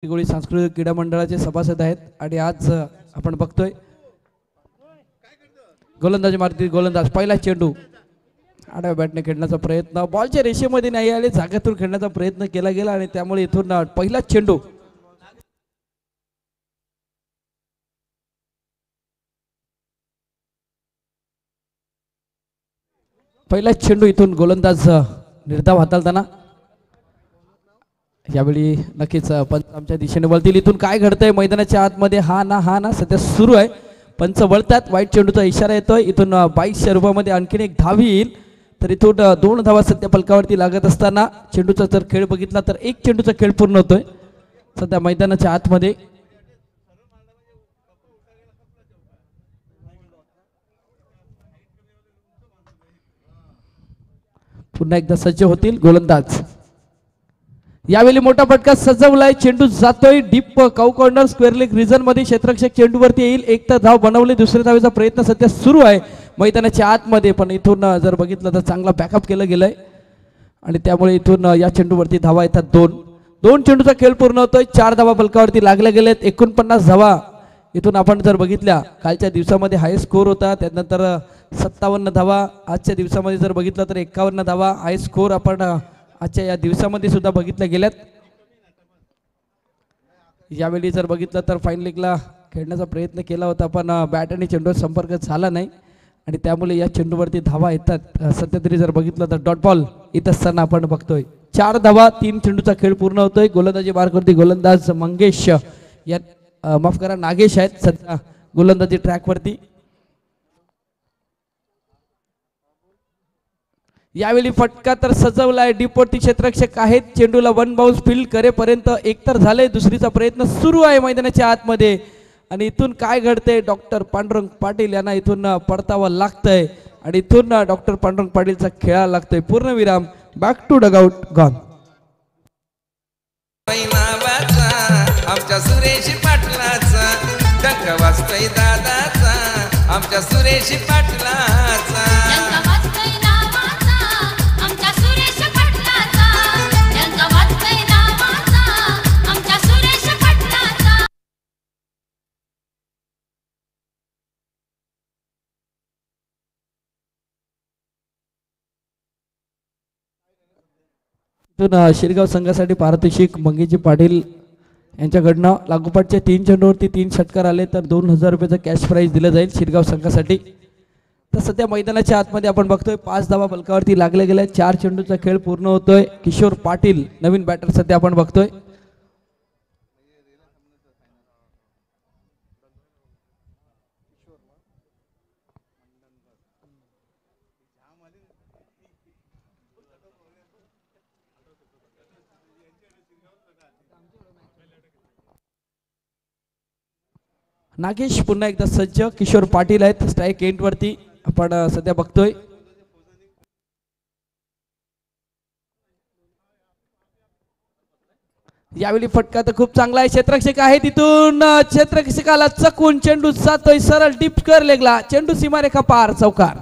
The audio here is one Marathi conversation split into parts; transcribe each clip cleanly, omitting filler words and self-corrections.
गोळी सांस्कृतिक क्रीडा मंडळाचे सभासद आहेत आणि आज आपण बघतोय गोलंदाजी मारती गोलंदाज पहिला चेंडू आडव्या बॅटने खेळण्याचा प्रयत्न बॉलच्या रेषेमध्ये नाही आले जागेतून खेळण्याचा प्रयत्न केला गेला आणि त्यामुळे इथून पहिला चेंडू इथून गोलंदाज निर्धाव हाताळताना यावेळी नक्कीच पंच आमच्या दिशेने वळतील. इथून काय घडतंय मैदानाच्या आतमध्ये हा ना सध्या सुरू आहे. पंच वळतात वाईट चेंडूचा इशारा येतोय. इथून 2200 रुपयामध्ये आणखीन एक धाव येईल तर इथून 2 धावा सध्या फलकावरती लागत असताना चेंडूचा जर खेळ बघितला तर एक चेंडूचा खेळ पूर्ण होतोय सध्या मैदानाच्या आतमध्ये. पुन्हा एकदा सज्ज होतील गोलंदाज. यावेळी मोठा फटका सजवलाय चेंडू जातोय deep cow corner square leg region मध्ये क्षेत्ररक्षक चेंडूवरती येईल. एक तर धाव बनवली दुसऱ्या धावेचा प्रयत्न सध्या सुरू आहे मैदानाच्या आतमध्ये पण इथून जर बघितलं तर चांगला बॅकअप केलं गेलंय आणि त्यामुळे इथून या चेंडूवरती धावा येतात 2 चेंडूचा खेळ पूर्ण होतोय. 4 धावा फलकावरती लागल्या गेलेत. 49 धावा इथून आपण जर बघितल्या कालच्या दिवसामध्ये हायस्ट स्कोर होता त्यानंतर 57 धावा आजच्या दिवसामध्ये जर बघितलं तर 51 धावा हायस्ट स्कोर आपण आजच्या या दिवसामध्ये सुद्धा बघितल्या गेल्यात. यावेळी जर बघितलं तर फाईन लेगला खेळण्याचा प्रयत्न केला होता पण बॅट आणि चेंडूवर संपर्क झाला नाही आणि त्यामुळे या चेंडूवरती धावा येतात. सध्या तरी जर बघितलं तर डॉट बॉल येत असताना आपण बघतोय 4 धावा 3 चेंडूचा खेळ पूर्ण होतोय. गोलंदाजी मार्कवरती गोलंदाज मंगेश या माफ करा नागेश आहेत सध्या गोलंदाजी ट्रॅकवरती. यावेळी फटका तर सजवलाय डीपवरती क्षेत्ररक्षक आहेत चेंडूला 1 बाउन्स फील्ड करेपर्यंत एकतर झाले दुसरीचा प्रयत्न सुरू आहे मैदानाच्या आतमध्ये आणि इथून काय घडते डॉक्टर पांडुरंग पाटील यांना इथून परतावं लागतंय आणि इथून डॉक्टर पांडुरंग पाटीलचा खेळायला लागतोय. पूर्णविराम बॅक टू डगआउट गॉन. आमच्या सुरेश पाटलाचा डंक वाजतोय दादाचा आमच्या सुरेश पाटलाचा शिरगाव संघासाठी पारितोषिक मंगेजी पाटील यांच्याकडनं लागोपाठच्या 3 चेंडूवरती 3 षटकार आले तर 2000 रुपयाचं कॅश प्राईज दिलं जाईल शिरगाव संघासाठी. तर सध्या मैदानाच्या आतमध्ये आपण बघतोय 5 धावा फलकावरती लागले गेले 4 चेंडूचा खेळ पूर्ण होतोय. किशोर पाटील नवीन बॅटर सध्या आपण बघतोय. नागेश पुन्हा एकदा सज्ज किशोर पाटील आहेत स्ट्राईक एंड वरती आपण सध्या बघतोय. यावेळी फटका तर खूप चांगला आहे क्षेत्ररक्षक आहे तिथून क्षेत्ररक्षकाला चकून चेंडू जातोय सरळ डीप कर लेगला चेंडू सीमारेखा पार चौकार.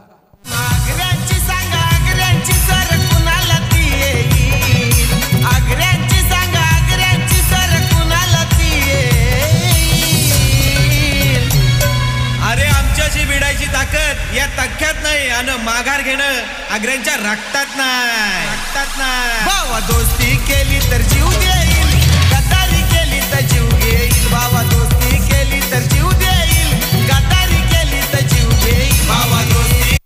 ताकद या तख्यात नाही आणि माघार घेणं आग्र्यांच्या रक्तात नाही. बाबा दोस्ती केली तर जीव देईल गद्दारी केली तर जीव घेईल बाबा दोस्ती केली तर जीव देईल गद्दारी केली तर जीव घेईल बाबा दोस्ती.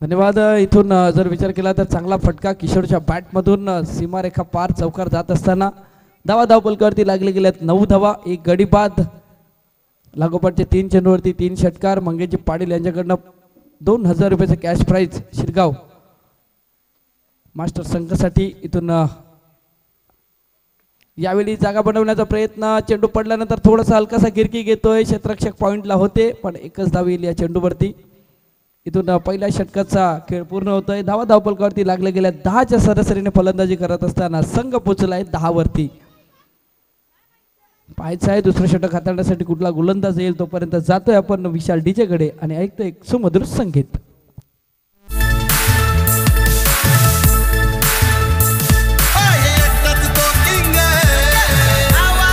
धन्यवाद. इथून जर विचार केला तर चांगला फटका किशोरच्या बॅट मधून सीमारेखा पार चौकार जात असताना धाव फलकावरती लागले गेल्यात 9 धावा 1 गडी बाद. लागोपाठच्या 3 चेंडूवरती 3 षटकार मंगेजी पाटील यांच्याकडनं 2000 रुपयाचं कॅश प्राईज शिरगाव मास्टर संघासाठी. इथून यावेळी जागा बनवण्याचा प्रयत्न चेंडू पडल्यानंतर थोडासा हलकासा गिरकी घेतोय क्षेत्ररक्षक पॉइंटला होते पण एकच धाव येईल या चेंडूवरती. इथून पहिल्या षटकाचा खेळ पूर्ण होतोय. धाव फलकावरती लागले गेल्या 10च्या सरासरीने फलंदाजी करत असताना संघ पोहोचलाय 10 वरती. पाहायचं आहे दुसरं षटक हाताळण्यासाठी कुठला गोलंदाज येईल तोपर्यंत जातोय आपण विशाल डीजे कडे आणि ऐकतोय एक सुमधुर संगीत. आवाज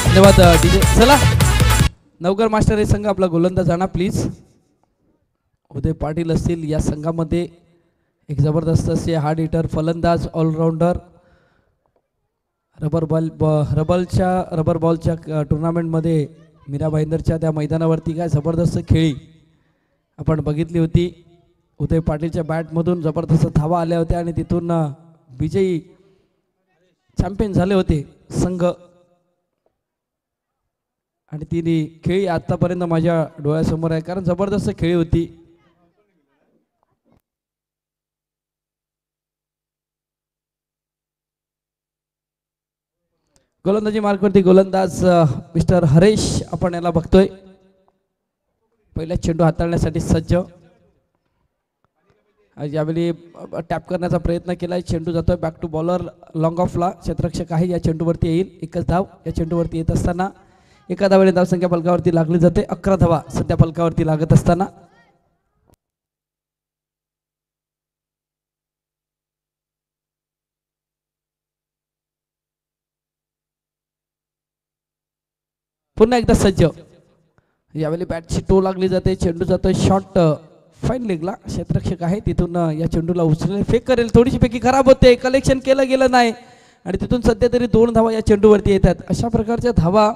धन्यवाद डीजे. चला नवकर मास्टर हे संघ आपला गोलंदाज आणा प्लीज. उदय पाटील असतील या संघामध्ये एक जबरदस्त असे हार्ड हिटर फलंदाज ऑलराऊंडर. रबर बॉलच्या टुर्नामेंटमध्ये मीरा भाईंदरच्या त्या मैदानावरती काय जबरदस्त खेळी आपण बघितली होती. उदय पाटीलच्या बॅटमधून जबरदस्त धावा आल्या होत्या आणि तिथून विजयी चॅम्पियन झाले होते संघ. आणि ती खेळी आतापर्यंत माझ्या डोळ्यासमोर आहे कारण जबरदस्त खेळी होती. गोलंदाजी मार्कवरती गोलंदाज मिस्टर हरेश आपण याला बघतोय. पहिला चेंडू हाताळण्यासाठी सज्ज. यावेळी टॅप करण्याचा प्रयत्न केलाय. चेंडू जातोय बॅक टू बॉलर लॉंग ऑफला. क्षेत्ररक्षक आहे या चेंडूवरती येईल. एकच धाव या चेंडूवरती येत असताना एका धावेने धावसंख्या फलकावरती लागली जाते. 11 धावा सध्या फलकावरती लागत असताना पुन्हा एकदा सज्ज. यावेळी बॅटची टो लागली जाते. चेंडू जातोय शॉर्ट फाईन लेगला. क्षेत्ररक्षक आहे तिथून या चेंडूला उचलले फेक करेल. थोडीशी पैकी खराब होते. कलेक्शन केलं गेलं नाही आणि तिथून सध्या तरी 2 धावा या चेंडूवरती येतात. अशा प्रकारच्या धावा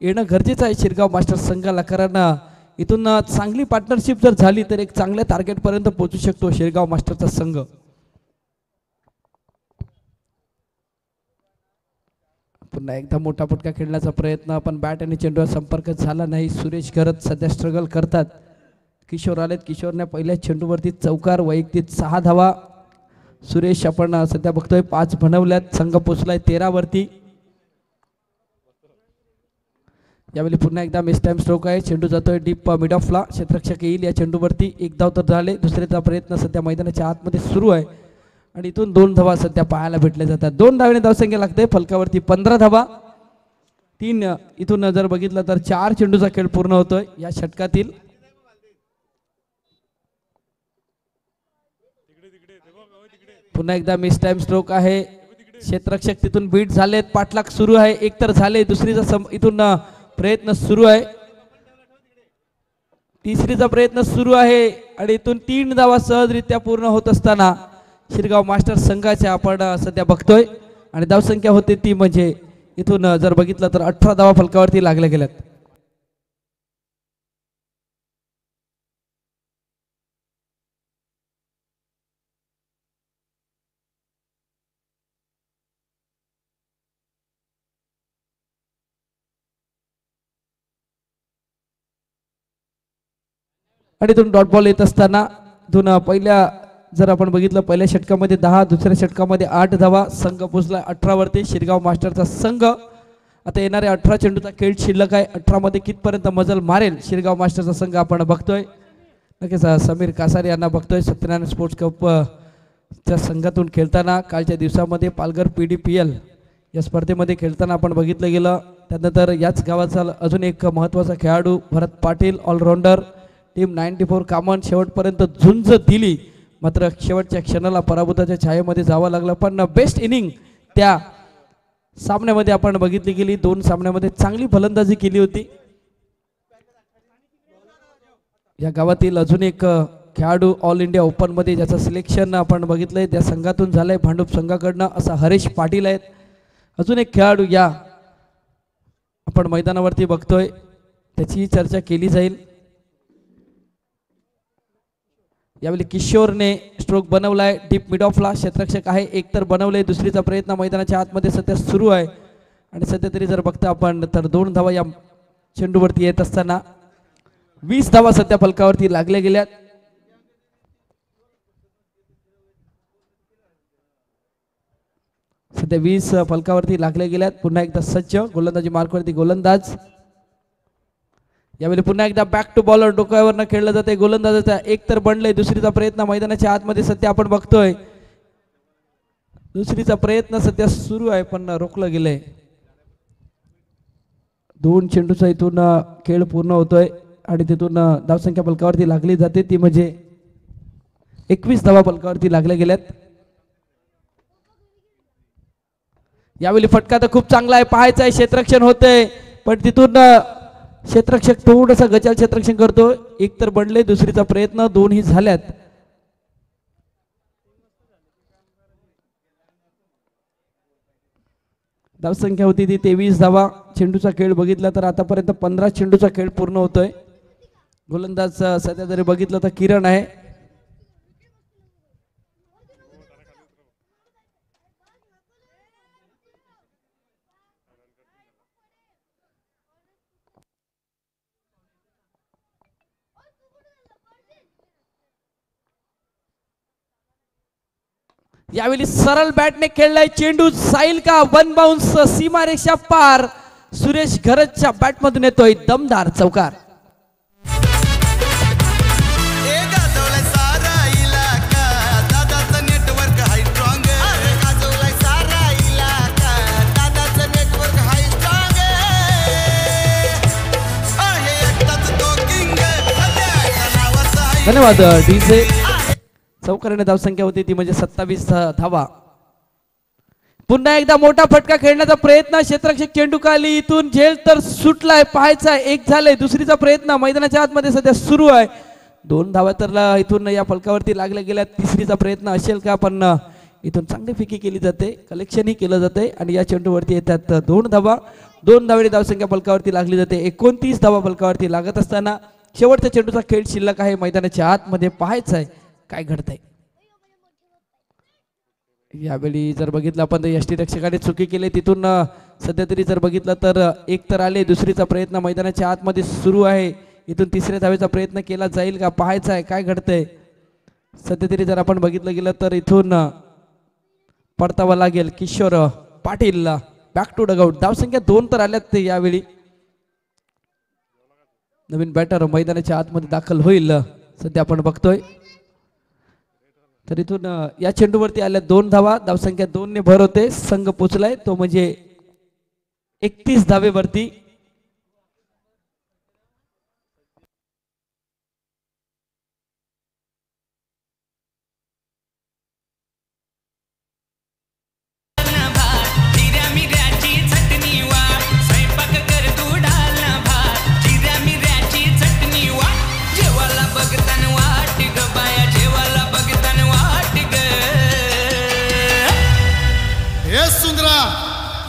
येणं गरजेचं आहे शिरगाव मास्टर संघाला कारण इथून चांगली पार्टनरशिप जर झाली तर एक चांगल्या टार्गेटपर्यंत पोहोचू शकतो शिरगाव मास्टरचा संघ. पुन्हा एकदा मोठा फटका खेळण्याचा प्रयत्न पण बॅट आणि चेंडूवर संपर्क झाला नाही. सुरेश घरत सध्या स्ट्रगल करतात. किशोर आलेत. किशोरने पहिल्या चेंडूवरती चौकार वैयक्तिक 6 धावा. सुरेश आपण सध्या बघतोय 5 बनवल्यात. संघ पोचलाय 13 वरती. यावेळी पुन्हा एकदा मिस टाइम स्ट्रोक आहे. चेंडू जातोय डीप मिड ऑफला. क्षेत्ररक्षक येईल या चेंडूवरती. 1 धाव तर झाले. दुसऱ्याचा प्रयत्न सध्या मैदानाच्या आतमध्ये सुरू आहे आणि इथून 2 धावा सध्या पाहायला भेटल्या जातात. 2 धावेने धावसंख्या लागते. फलकावरती 15 धावा. 3 इथून जर बघितलं तर 4 चेंडूचा खेळ पूर्ण होतोय या षटकातील. पुन्हा एकदा मिस टाइम स्ट्रोक आहे. क्षेत्ररक्षक तिथून बीट झालेत. पाठलाग सुरू आहे. एक तर झाले. दुसरीचा इथून प्रयत्न सुरू आहे. तिसरीचा प्रयत्न सुरू आहे आणि इथून 3 धावा सहजरित्या पूर्ण होत असताना शिरगाव मास्टर संघाच्या आपण सध्या बघतोय आणि धावसंख्या होते ती म्हणजे इथून जर बघितलं तर 18 धावा फलकावरती लागल्या गेल्यात. आणि इथून डॉट बॉल येत असताना इथून पहिल्या जर आपण बघितलं पहिल्या षटकामध्ये 10 दुसऱ्या षटकामध्ये 8 धावा. संघ पोचला 18 वरती शिरगाव मास्टरचा संघ. आता येणाऱ्या 18 चेंडूचा खेळ शिल्लक आहे. 18 मध्ये कितपर्यंत मजल मारेल शिरगाव मास्टरचा संघ आपण बघतोय. नक्कीच समीर कासारे यांना बघतोय. सत्यनारायण स्पोर्ट्स कप च्या संघातून खेळताना कालच्या दिवसामध्ये पालघर PDPL या स्पर्धेमध्ये खेळताना आपण बघितलं गेलं. त्यानंतर याच गावाचा अजून एक महत्त्वाचा खेळाडू भरत पाटील ऑलराऊंडर टीम 94 कामन शेवटपर्यंत झुंज दिली मात्र शेवटच्या क्षणाला पराभूताच्या छायेमध्ये जावं लागलं. पण बेस्ट इनिंग त्या सामन्यामध्ये आपण बघितली गेली. 2 सामन्यामध्ये चांगली फलंदाजी केली होती. या गावातील अजून एक खेळाडू ऑल इंडिया ओपन मध्ये ज्याचं सिलेक्शन आपण बघितलंय त्या संघातून झालंय भांडूप संघाकडनं असा हरेश पाटील आहेत. अजून एक खेळाडू या आपण मैदानावरती बघतोय त्याची चर्चा केली जाईल. यावेळी किशोरने स्ट्रोक बनवलाय डीप मिड ऑफला. क्षेत्ररक्षक आहे. एक तर बनवले. दुसरीचा प्रयत्न मैदानाच्या आतमध्ये सध्या सुरू आहे आणि सध्या तरी जर बघता आपण तर 2 धावा या चेंडूवरती येत असताना 20 धावा सध्या फलकावरती लागल्या गेल्यात. सध्या 20 फलकावरती लागल्या गेल्यात. पुन्हा एकदा सज्ज गोलंदाजी मार्कवरती गोलंदाज. यावेळी पुन्हा एकदा बॅक टू बॉलर डोक्यावरनं खेळलं जाते. गोलंदाजाचा एक तर बनलंय. दुसरीचा प्रयत्न मैदानाच्या आतमध्ये सध्या आपण बघतोय. दुसरीचा प्रयत्न सध्या सुरू आहे पण रोखलं गेलंय. 2 चेंडूचा इथून खेळ पूर्ण होतोय आणि तिथून धावसंख्या फलकावरती लागली जाते ती म्हणजे 21 धावा फलकावरती लागल्या गेल्यात. यावेळी फटका तर खूप चांगला आहे. पाहायचा आहे क्षेत्ररक्षण होतंय पण तिथून क्षेत्ररक्षक थोडंसं गचाल क्षेत्ररक्षण करतो. एक तर बनले, दुसरीचा प्रयत्न, दोन्ही झाल्यात. धावसंख्या होती ती 23 धावा. चेंडूचा खेळ बघितला तर आतापर्यंत 15 चेंडूचा खेळ पूर्ण होतोय. गोलंदाज सध्या जरी बघितलं तर किरण आहे. यावेळी सरळ बॅटने खेळलाय चेंडू, जाईल का? वन बाउन्स, सीमारेषा पार. सुरेश घरतच्या बॅट मधून येतोय दमदार चौकार. धन्यवाद डीजे. चौकाराने धावसंख्या होती ती म्हणजे 27 धावा. पुन्हा एकदा मोठा फटका खेळण्याचा प्रयत्न. क्षेत्ररक्षक चेंडू खाली, इथून झेल तर सुटलाय. पाहायचा एक झालंय, दुसरीचा प्रयत्न मैदानाच्या आतमध्ये सध्या सुरू आहे. 2 धावा तर इथून या फलकावरती लागल्या गेल्या. तिसरीचा प्रयत्न असेल का? पण इथून चांगली फेकी केली जाते, कलेक्शनही केलं जाते आणि या चेंडूवरती येतात 2 धावा. 2 धावेची धावसंख्या फलकावरती लागली जाते. 29 धावा फलकावरती लागत असताना शेवटच्या चेंडूचा खेळ शिल्लक आहे. मैदानाच्या आतमध्ये पाहायचं आहे काय घडतंय. यावेळी जर बघितलं आपण तर यष्टीरक्षकाने चुकी केली. तिथून सध्या तरी जर बघितलं तर एक तर आले, दुसरीचा प्रयत्न मैदानाच्या आतमध्ये सुरू आहे. इथून तिसऱ्या धावेचा प्रयत्न केला जाईल का? पाहायचं आहे काय घडतंय. सध्या तरी जर आपण बघितलं गेलं तर इथून परतावा लागेल. Kishore Patil back to dugout. धावसंख्या 2 तर आल्यात ते. यावेळी नवीन बॅटर मैदानाच्या आतमध्ये दाखल होईल सध्या आपण बघतोय. तर इथून या चेंडूवरती आल्या 2 धावा. धावसंख्या 2 ने भर होते. संघ पोचलाय तो म्हणजे 31 धावेवरती.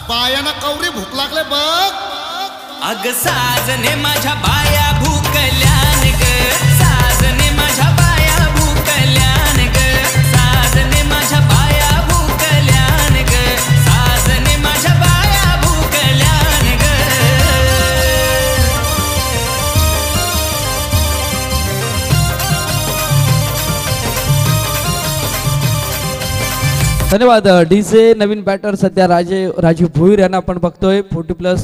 बायाना कवरी भूक लागले बघ. अग साजने माझ्या बाया भूकल्यान ग. साजने माझ्या बाया भूकल्यान ग. साजने माझ्या बाया भूकल्यान ग. साजने माझ्या बाया भूकल्यान ग. धन्यवाद डीजे. नवीन बॅटर सध्या राजीव भोईर यांना आपण बघतोय. 40+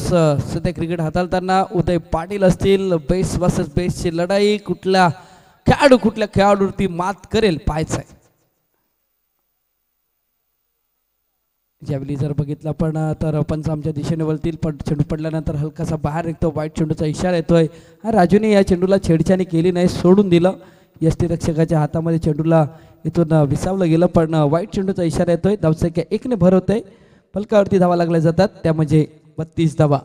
सध्या क्रिकेट हाताळताना. उदय पाटील असतील. बेस वर्सेस बेसची लढाई. कुठल्या खेळाडूवरती मात करेल पाहायचं आहे. ज्यावेळी जर बघितलं आपण तर पंच आमच्या दिशेने वळतील. पण चेंडू पडल्यानंतर हलकासा बाहेर निघतो. वाईट चेंडूचा इशारा येतोय. राजूने या चेंडूला छेडछाणी केली नाही, सोडून दिलं. यष्टीरक्षकाच्या हातामध्ये चेंडूला इथून विसावलं गेलं. पण वाईट चेंडूचा इशारा येतोय. धावसंख्या 1 ने भर होते. फलकावरती धावा लागल्या जातात त्या म्हणजे 32 धावा.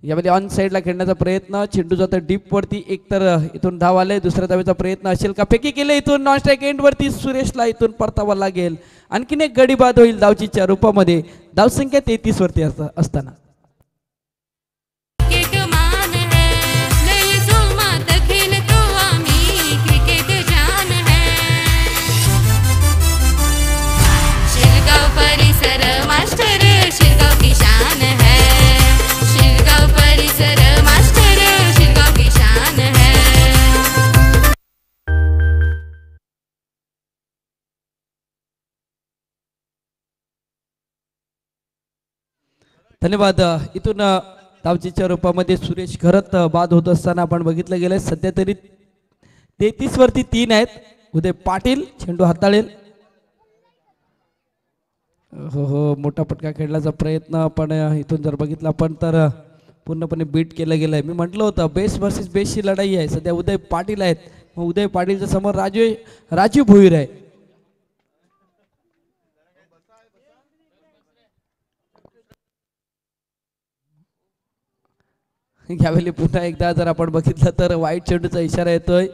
यामध्ये ऑन साईडला खेळण्याचा प्रयत्न. चेंडू जातो डीप वरती. एक तर इथून धाव आले. दुसऱ्या धावेचा प्रयत्न असेल का? फेकी केले इथून नॉन स्ट्राईक एंड वरती. सुरेशला इथून परतावा लागेल. आणखीन एक गडी बाद होईल धावचीच्या रूपामध्ये. धावसंख्या 33 वरती असताना धन्यवाद. इथून धावचीच्या रूपामध्ये सुरेश घरत बाद होत असताना आपण बघितलं गेलं. सध्या तरी 33 वरती 3 आहेत. उदय पाटील चेंडू हाताळेल. हो मोठा फटका खेळण्याचा प्रयत्न. पण इथून जर बघितलं आपण तर पूर्णपणे बीट केलं गेलंय. मी म्हटलं होतं बेस वर्सेस बेसची लढाई आहे. सध्या उदय पाटील आहेत. उदय पाटीलच्या समोर राजीव भोईर आहे. यावेळी पुन्हा एकदा जर आपण बघितलं तर वाईट चेंडूचा इशारा येतोय.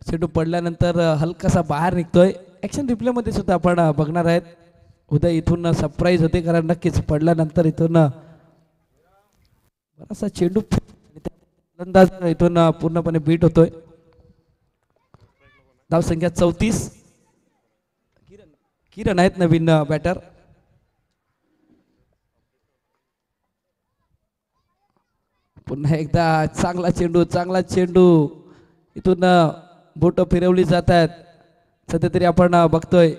चेंडू पडल्यानंतर हलकासा बाहेर निघतोय. ॲक्शन रिप्लेमध्ये सुद्धा आपण बघणार आहेत. उदय इथून सरप्राईज होते कारण नक्कीच पडल्यानंतर इथून बराचसा चेंडू फलंदाज इथून पूर्णपणे बीट होतोय. धाव संख्या 34. किरण आहेत नवीन बॅटर. पुन्हा एकदा चांगला चेंडू इथून बोट फिरवली जात आहेत. सध्या तरी आपण बघतोय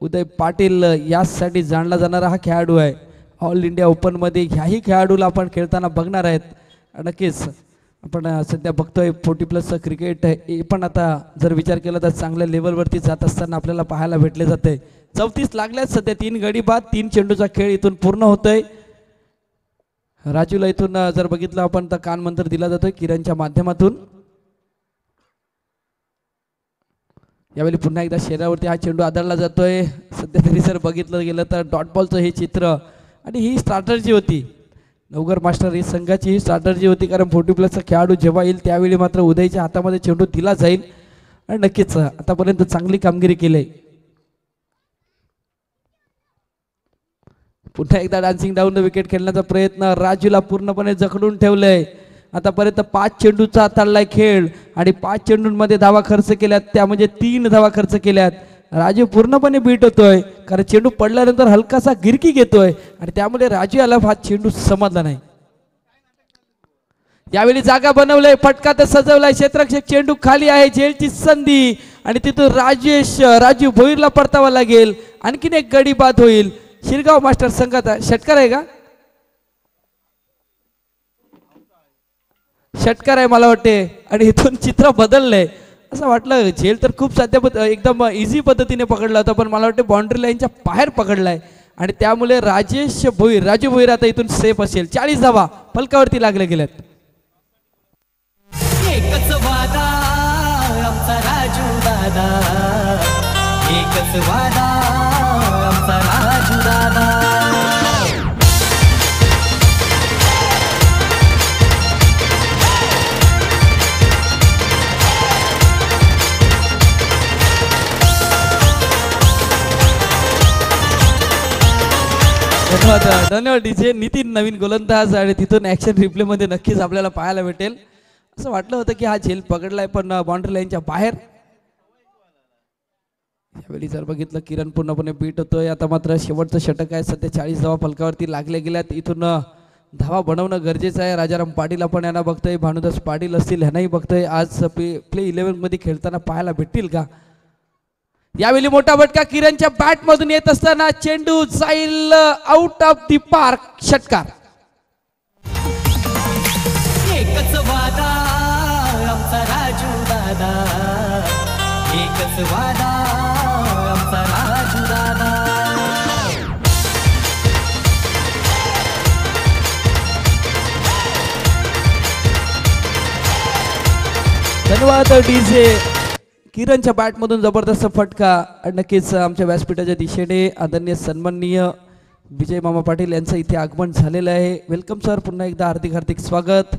उदय पाटील यासाठी जाणला जाणारा हा खेळाडू आहे. ऑल इंडिया ओपन मध्ये ह्याही खेळाडूला आपण खेळताना बघणार आहेत. नक्कीच आपण सध्या बघतोय 40+ क्रिकेट हे पण आता जर विचार केला तर चांगल्या लेवलवरती जात असताना आपल्याला पाहायला भेटले जाते. 34 लागल्यात सध्या. 3 गडी बाद 3 चेंडूचा खेळ इथून पूर्ण होतोय. राजूला इथून जर बघितलं आपण तर कान मंत्र दिला जातोय किरणच्या माध्यमातून. यावेळी पुन्हा एकदा शरीरावरती हा चेंडू आदळला जातोय. सध्या तरी जर बघितलं गेलं तर डॉट बॉलचं हे चित्र आणि ही स्ट्रॅटर्जी होती. नवगर मास्टर ही संघाची ही स्ट्रॅटर्जी होती कारण 40+ खेळाडू जेव्हा येईल त्यावेळी मात्र उदयच्या हातामध्ये चेंडू दिला जाईल. आणि नक्कीच आतापर्यंत चांगली कामगिरी केली. पुन्हा एकदा डान्सिंग डाऊन द विकेट खेळण्याचा प्रयत्न. राजूला पूर्णपणे जखडून ठेवलंय. आतापर्यंत 5 चेंडूचा चाललाय खेळ आणि 5 चेंडूंमध्ये धावा खर्च केल्यात त्या म्हणजे 3 धावा खर्च केल्यात. राजू पूर्णपणे बीट होतोय कारण चेंडू पडल्यानंतर हलकासा गिरकी घेतोय आणि त्यामुळे राजू याला हा चेंडू समजला नाही. यावेळी जागा बनवलंय. फटका तर सजवलाय. क्षेत्ररक्षक चेंडू खाली आहे. झेलची संधी आणि तिथून राजू भोईरला परतावा लागेल. आणखीन एक गडी बाद होईल. शिरगाव मास्टर संघाचा षटकार आहे का? षटकार आहे मला वाटते. आणि इथून चित्र बदललंय. असं वाटलं झेल तर खूप साध्या एकदम इझी पद्धतीने पकडला होता पण मला वाटतं बाउंड्री लाईनच्या बाहेर पकडलाय आणि त्यामुळे राजू भोईर आता इथून सेफ असेल. 40 धावा फलकावरती लागले गेल्यात. एकच वादा आमचा राजू दादा, एकच वादा आमचा राजू दादा. धन्यवाद डीजे. नितीन नवीन गोलंदाज आणि तिथून ऍक्शन रिप्ले मध्ये नक्कीच आपल्याला पाहायला भेटेल. असं वाटलं होतं की हा झेल पकडलाय पण बाउंड्री लाईनच्या बाहेर. यावेळी जर बघितलं किरण पूर्णपणे बीट होतोय. आता मात्र शेवटचं षटक आहे. सध्या 40 धावा फलकावरती लागले गेल्यात. इथून धावा बनवणं गरजेचं आहे. राजाराम पाटील आपण यांना बघतोय. भानुदास पाटील असतील ह्यांनाही बघतोय. आज प्ले 11 मध्ये खेळताना पाहायला भेटतील का? यावेळी मोठा फटका किरणच्या बॅट मधून येत असताना चेंडू जाईल आउट ऑफ दी पार्क. षटकार. एकच वादा आमचा राजू दादा, एकच वादा आमचा राजू दादा. धन्यवाद डीजे. किरणच्या बॅटमधून जबरदस्त फटका. नक्कीच आमच्या व्यासपीठाच्या दिशेने आदरणीय सन्माननीय विजय मामा पाटील यांचं इथे आगमन झालेलं आहे. Welcome sir. पुन्हा एकदा हार्दिक हार्दिक स्वागत.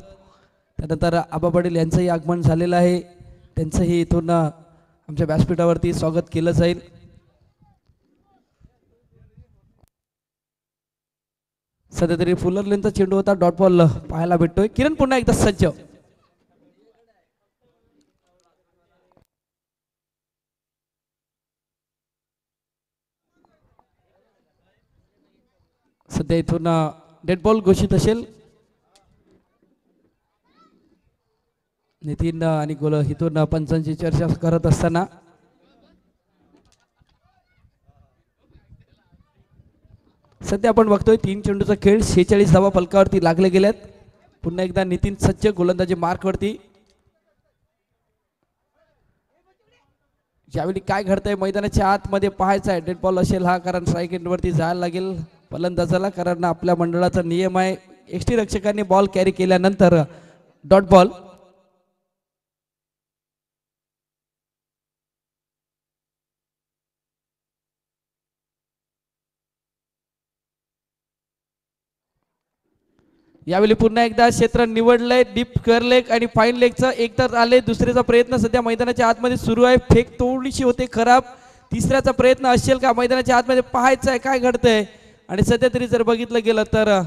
त्यानंतर आबा पाटील यांचंही आगमन झालेलं आहे. त्यांचंही इथून आमच्या व्यासपीठावरती स्वागत केलं जाईल. सध्या तरी फुलर लेनचा चेंडू होता. डॉट बॉल पाहायला भेटतोय. किरण पुन्हा एकदा सज्ज. सध्या इथून डेड बॉल घोषित असेल. नितीन आणि गोल इथून पंचांची चर्चा करत असताना सध्या आपण बघतोय 3 चेंडूचा खेळ. 46 धावा फलकावरती लागले गेल्यात. पुन्हा एकदा नितीन सज्ज गोलंदाजी मार्क वरती. ज्यावेळी काय घडतंय मैदानाच्या आतमध्ये पाहायचं आहे. डेड बॉल असेल हा कारण स्ट्राईक एंड वरती जायला लागेल फलंदाजाला कारण आपल्या मंडळाचा नियम आहे एक्सटी रक्षकांनी बॉल कॅरी केल्यानंतर डॉट बॉल. यावेळी पुन्हा एकदा क्षेत्र निवडलंय डीप स्क्वेअर लेग आणि फाईन लेगचं एक तर आले, दुसऱ्याचा प्रयत्न सध्या मैदानाच्या आतमध्ये सुरू आहे. फेक थोडीशी होते खराब. तिसऱ्याचा प्रयत्न असेल का मैदानाच्या आतमध्ये पाहायचं आहे काय घडतंय. आणि सध्या तरी जर बघितलं गेलं तर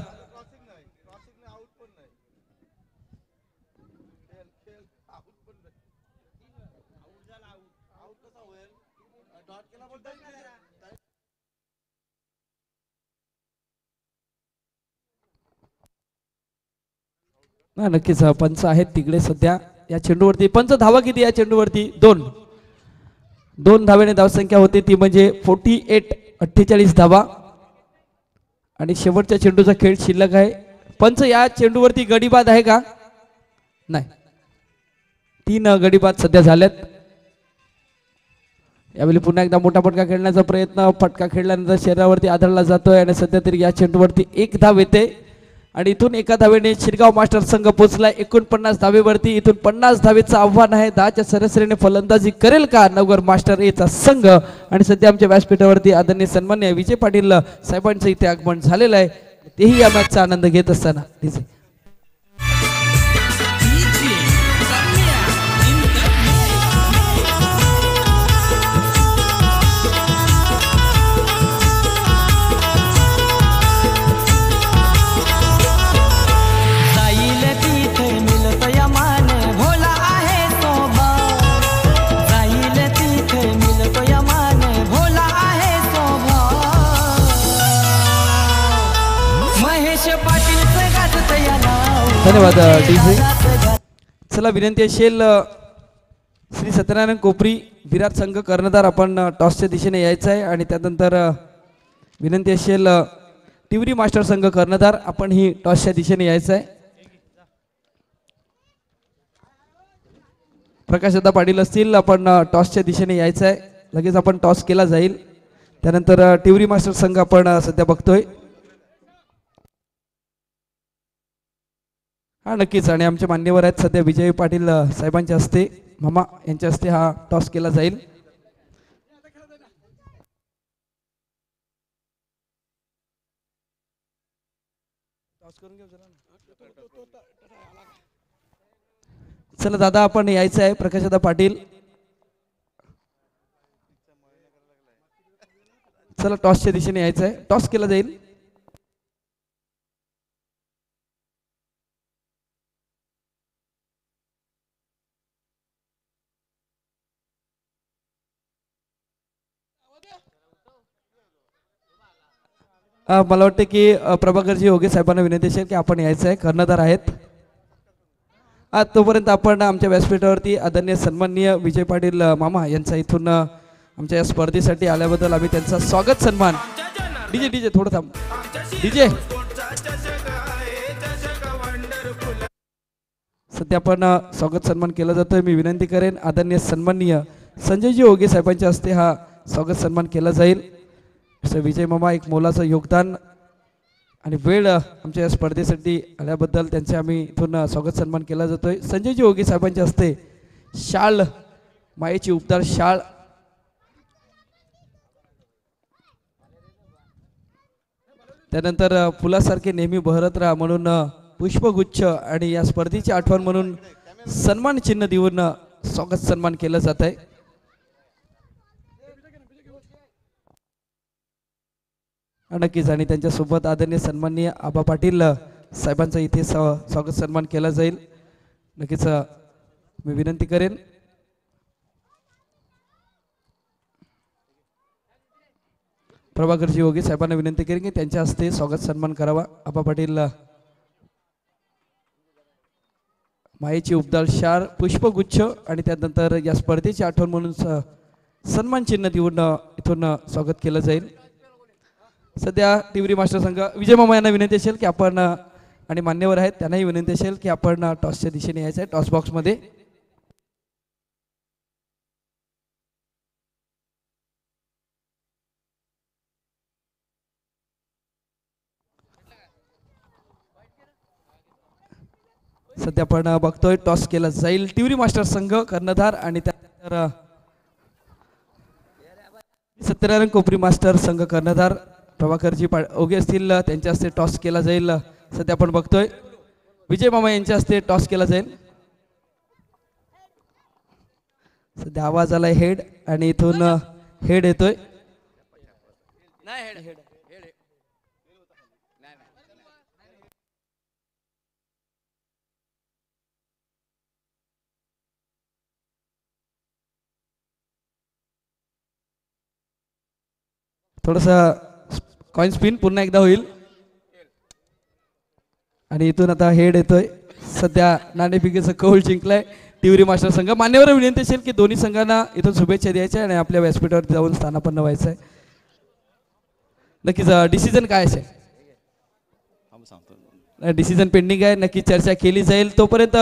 नक्कीच पंच आहेत तिकडे सध्या या चेंडूवरती. पंच धावा किती या चेंडूवरती? 2 धावेने धावसंख्या होती ती म्हणजे 48 धावा. आणि शेवटच्या चेंडूचा खेळ शिल्लक आहे. पंच या चेंडूवरती गडीबाद आहे का? नाही. 3 गडीबाद सध्या झाल्यात. यावेळी पुन्हा एकदा मोठा फटका खेळण्याचा प्रयत्न. फटका खेळल्यानंतर शरीरावरती आदळला जातोय आणि सध्या तरी या चेंडूवरती 1 धाव येते. आणि इथून 1 धावेने शिरगाव मास्टर संघ पोहोचलाय 49 धावेवरती. इथून 50 धावेचं आव्हान आहे. 10च्या सरासरीने फलंदाजी करेल का नवगर मास्टर एचा संघ. आणि सध्या आमच्या व्यासपीठावरती आदरणीय सन्मान्य विजय पाटील साहेबांचं इथे आगमन झालेलं आहे. तेही या मॅचचा आनंद घेत असताना धन्यवाद डीजे. चला विनंती असेल श्री सत्यनारायण कोपरी विराट संघ कर्णधार आपण टॉसच्या दिशेने यायचं आहे. आणि त्यानंतर विनंती असेल तिवरी मास्टर संघ कर्णधार आपण ही टॉसच्या दिशेने यायचं आहे. प्रकाशदा पाटील असतील आपण टॉसच्या दिशेने यायचं आहे. लगेच आपण टॉस केला जाईल. त्यानंतर तिवरी मास्टर संघ आपण सध्या बघतोय. हा नक्कीच. आणि आमचे मान्यवर आहेत सध्या विजय पाटील साहेबांच्या हस्ते मामा यांच्या हस्ते हा टॉस केला जाईल. चला दादा आपण यायचं आहे. प्रकाशदा पाटील चला टॉसच्या दिशेने यायचं आहे. टॉस केला जाईल. मला वाटतं की प्रभाकरजी योगे साहेबांना विनंती असेल की आपण यायचं आहे. कर्णधार आहेत. तोपर्यंत आपण आमच्या व्यासपीठावरती आदरणीय सन्माननीय विजय पाटील मामा यांचा इथून आमच्या या स्पर्धेसाठी आल्याबद्दल आम्ही त्यांचा स्वागत सन्मान. डीजे थोडं थांब. डीजे सध्या आपण स्वागत सन्मान केला जातोय. मी विनंती करेन आदरणीय सन्माननीय संजयजी योगे साहेबांच्या हस्ते हा स्वागत सन्मान केला जाईल. विजय मामा एक मोलाचं योगदान आणि वेळ आमच्या या स्पर्धेसाठी आल्याबद्दल त्यांचे आम्ही इथून स्वागत सन्मान केला जातोय. संजयजी योगी साहेबांच्या हस्ते शाळ मायेची उपदार शाळ त्यानंतर फुलासारखे नेहमी बहरत राहा म्हणून पुष्पगुच्छ आणि या स्पर्धेची आठवण म्हणून सन्मान चिन्ह देऊन स्वागत सन्मान केलं जात आहे. नक्कीच. आणि त्यांच्यासोबत आदरणीय सन्माननीय आबा पाटील साहेबांचा इथे स्वागत सन्मान केला जाईल. नक्कीच मी विनंती करेन प्रभाकरजी योगी साहेबांना विनंती करेन की त्यांच्या हस्ते स्वागत सन्मान करावा. आबा पाटील मायेची उपदार शार पुष्पगुच्छ आणि त्यानंतर या स्पर्धेची आठवण म्हणून सन्मान चिन्ह देऊन इथून स्वागत केलं जाईल. सध्या तिवरी मास्टर संघ विजय मामा यांना विनंती असेल की आपण आणि मान्यवर आहेत त्यांनाही विनंती असेल की आपण टॉसच्या दिशेने यायचं आहे. टॉस बॉक्समध्ये सध्या आपण बघतोय टॉस केला जाईल. तिवरी मास्टर संघ कर्णधार आणि त्यानंतर सत्यनारायण कोपरी मास्टर संघ कर्णधार प्रभाकरजी ओगे असतील त्यांच्या हस्ते टॉस केला जाईल. सध्या आपण बघतोय विजय मामा यांच्या हस्ते टॉस केला जाईल. सध्या आवाज आलाय हेड आणि इथून हेड येतोय. थोडासा कॉइन स्पिन पुन्हा एकदा होईल आणि इथून आता हेड येतोय. सध्या नाणेफेकीचं कौल जिंकलाय तिवरी मास्टर संघ. मान्यवर विनंती असेल की दोन्ही संघांना इथून शुभेच्छा द्यायच्या आणि आपल्या व्यासपीठावर जाऊन स्थानापन्न व्हायचं आहे. नक्कीच डिसिजन काय असेल डिसिजन पेंडिंग आहे. नक्की चर्चा केली जाईल. तोपर्यंत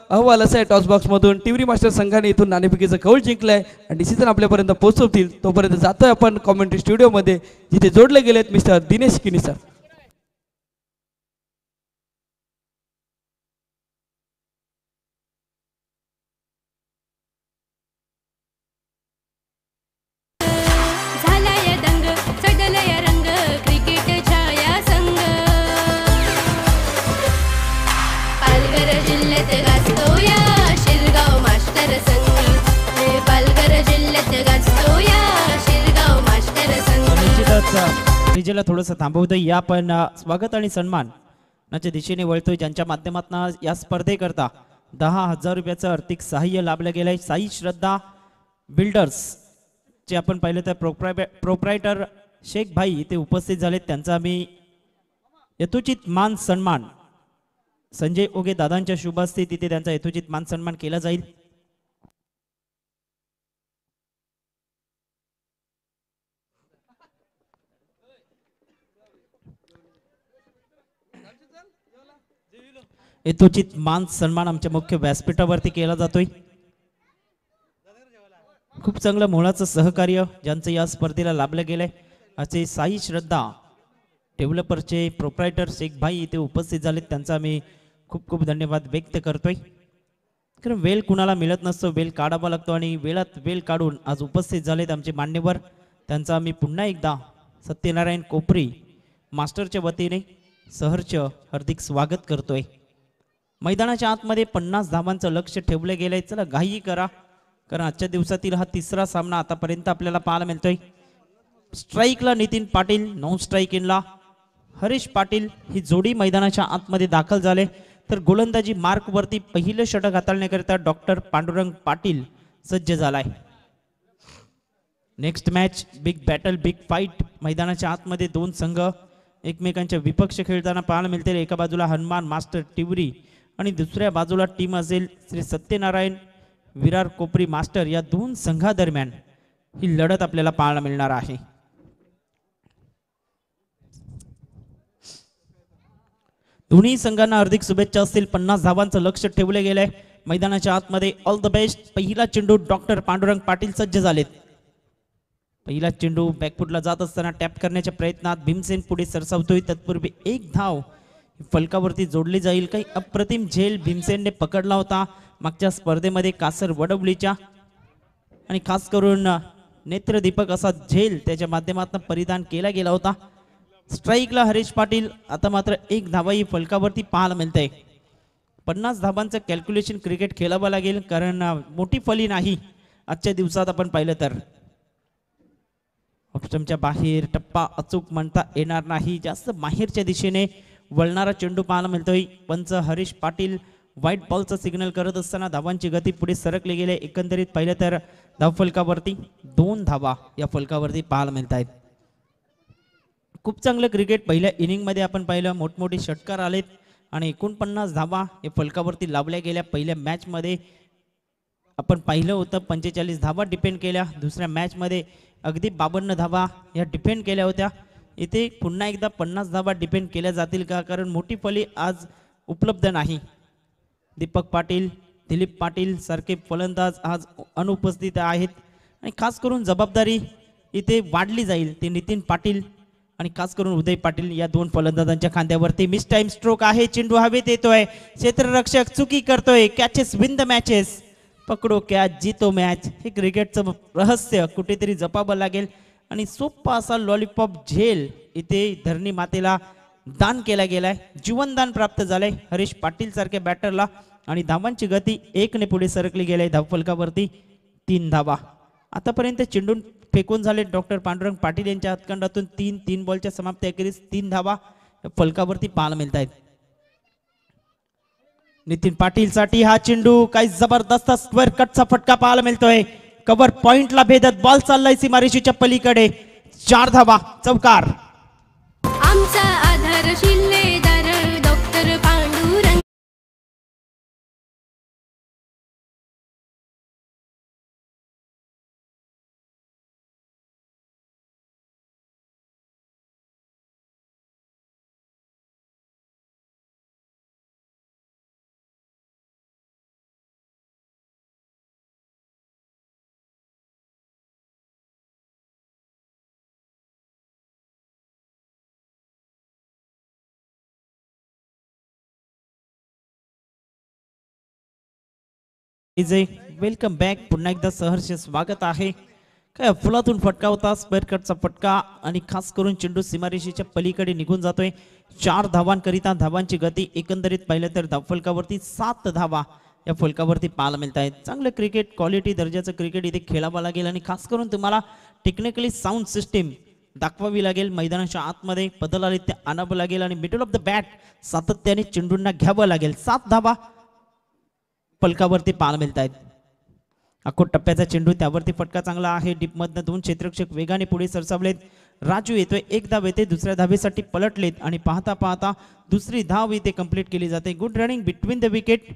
अहवाल असा आहे टॉस बॉक्स मधून तिवरी मास्टर संघाने इथून नाणेफेकीचं कौल जिंकलंय आणि डिसिजन आपल्यापर्यंत पोहोचवतील. तोपर्यंत जातोय आपण कॉमेंट्री स्टुडिओमध्ये जिथे जोडले गेलेत मिस्टर दिनेश किनी सर. विजेला थोडंसं थांबवतोय. या पण स्वागत आणि सन्मानाच्या दिशेने वळतोय ज्यांच्या माध्यमातून या स्पर्धेकरता 10,000 रुपयाचं आर्थिक सहाय्य लाभलं गेलंय. साई श्रद्धा बिल्डर्स जे आपण पाहिलं तर प्रोप्रायटर शेख भाई इथे उपस्थित झालेत. त्यांचा आम्ही यथोचित मान सन्मान संजय ओगे दादांच्या शुभ हस्ते तिथे त्यांचा यथोचित मान सन्मान केला जाईल. यथोचित मान सन्मान आमच्या मुख्य व्यासपीठावरती केला जातोय. खूप चांगलं मोलाचं सहकार्य ज्यांचं या स्पर्धेला लाभलं गेलंय असे साई श्रद्धा डेव्हलपरचे प्रोप्रायटर शेख भाई इथे उपस्थित झालेत. त्यांचा आम्ही खूप खूप धन्यवाद व्यक्त करतोय. कारण वेळ कुणाला मिळत नसतो, वेळ काढावा लागतो आणि वेळात वेळ काढून आज उपस्थित झालेत आमचे मान्यवर. त्यांचा आम्ही पुन्हा एकदा सत्यनारायण कोपरी मास्टरच्या वतीने सहर्ष हार्दिक स्वागत करतोय. मैदानाच्या आतमध्ये 50 धावांचं लक्ष ठेवलं गेलंय. चला घाई करा कारण आजच्या दिवसातील हा तिसरा सामना आतापर्यंत आपल्याला पाहायला मिळतोय. स्ट्राईकला नितीन पाटील, नॉन स्ट्राईक इनला हरीश पाटील ही जोडी मैदानाच्या आतमध्ये दाखल झाले. तर गोलंदाजी मार्क वरती पहिलं षटक हाताळण्याकरिता डॉक्टर पांडुरंग पाटील सज्ज झालाय. Next match big battle big fight. मैदानाच्या आतमध्ये दोन संघ एकमेकांच्या विपक्ष खेळताना पाहायला मिळतील. एका बाजूला हनुमान मास्टर टिवरी आणि दुसऱ्या बाजूला टीम असेल श्री सत्यनारायण विरार कोपरी मास्टर. या दोन संघादरम्यान ही लढत आपल्याला पाहायला मिळणार आहे. दोन्ही संघांना हार्दिक शुभेच्छा असतील. 50 धावांचं लक्ष ठेवले गेलंय मैदानाच्या आतमध्ये. All the best. पहिला चेंडू डॉक्टर पांडुरंग पाटील सज्ज झालेत. पहिला चेंडू बॅकफुटला जात असताना टॅप करण्याच्या प्रयत्नात भीमसेन पुढे सरसावतोय. तत्पूर्वी एक धाव फलकावरती जोडली जाईल. काही अप्रतिम झेल भीमसेनने पकडला होता मागच्या स्पर्धेमध्ये कासर वडवलीच्या आणि खास करून नेत्रदीपक असा झेल त्याच्या माध्यमातून परिधान केला गेला होता. स्ट्राईकला हरीश पाटील. आता मात्र एक धावाही फलकावरती पाहायला मिळते. 50 धावांचं कॅल्क्युलेशन क्रिकेट खेळावं लागेल कारण मोठी फली नाही आजच्या दिवसात आपण पाहिलं तर. ऑप्शनच्या बाहेर टप्पा अचूक म्हणता येणार नाही. जास्त बाहेरच्या दिशेने वळणारा चेंडू पाहायला मिळतोय. पंच हरीश पाटील व्हाईट बॉलचा सिग्नल करत असताना धावांची गती पुढे सरकली गेली. एकंदरीत पाहिलं तर धाव फलकावरती 2 धावा या फलकावरती पाहायला मिळत आहेत. खूप चांगलं क्रिकेट पहिल्या इनिंगमध्ये आपण पाहिलं. मोठमोठे षटकार आलेत आणि 49 धावा या फलकावरती लावल्या गेल्या. पहिल्या मॅचमध्ये आपण पाहिलं होतं 45 धावा डिपेंड केल्या. दुसऱ्या मॅचमध्ये अगदी 52 धावा या डिपेंड केल्या होत्या. इथे पुन्हा एकदा 50 धावा डिपेंड केल्या जातील का कारण मोठी फली आज उपलब्ध नाही. दीपक पाटील, दिलीप पाटील सारखे फलंदाज आज अनुपस्थित आहेत आणि खास करून जबाबदारी इथे वाढली जाईल ते नितीन पाटील आणि खास करून उदय पाटील या दोन फलंदाजांच्या खांद्यावरती. मिस टाइम स्ट्रोक आहे. चेंडू हवेत येतोय. क्षेत्ररक्षक चुकी करतोय. Catches win the matches. पकडो कॅच जीतो मॅच. हे क्रिकेटचं रहस्य कुठेतरी जपावं लागेल आणि सोप्पा असा लॉलीपॉप झेल इथे धरणी मातेला दान केला गेलाय, जीवनदान प्राप्त झालंय हरीश पाटील सारख्या बॅटरला आणि धावांची गती 1 ने पुढे सरकली गेली धावफलकावरती 3 धावा. आतापर्यंत चेंडू फेकून झाले डॉक्टर पांडुरंग पाटील यांच्या हातखंडातून 3 बॉलच्या समाप्ती अखेरीस 3 धावा फलकावरती पाहायला मिळत आहेत. नितीन पाटील साठी हा चेंडू काही जबरदस्त स्क्वेअर कटचा फटका पाहायला मिळतोय. कव्हर पॉइंटला भेदत बॉल चाललाय सीमारेषेच्या पलीकडे. 4 धावा चौकार. आमचा आधार शिल्लेदार डॉक्टर पांडुरंग. Welcome back. पुन्हा एकदा सहर्ष स्वागत आहे. काय अफलातून फटका होता, स्क्वेअर कटचा फटका आणि खास करून चेंडू सीमारेषेच्या पलीकडे निघून जातोय. 4 धावांकरिता धावांची गती एकंदरीत पाहिलं तर धावफलकावरती 7 धावा या फलकावरती पाहायला मिळत आहेत. चांगलं क्रिकेट, क्वालिटी दर्जाचं क्रिकेट इथे खेळावं लागेल आणि खास करून तुम्हाला टेक्निकली साऊंड सिस्टीम दाखवावी लागेल. मैदानाच्या आतमध्ये बदलारित्या आणावं लागेल आणि मिडल ऑफ द बॅट सातत्याने चेंडूंना घ्यावं लागेल. 7 धावा फलकावरती पाहायला मिळत आहेत. अकोट टप्प्याचा चेंडू, त्यावरती फटका चांगला आहे. डीपमधनं 2 क्षेत्ररक्षक वेगाने पुढे सरसावलेत. राजू येतोय, एक धाव येते, दुसऱ्या धावेसाठी पलटलेत आणि पाहता पाहता दुसरी धाव इथे कंप्लीट केली जाते. Good running between the wicket.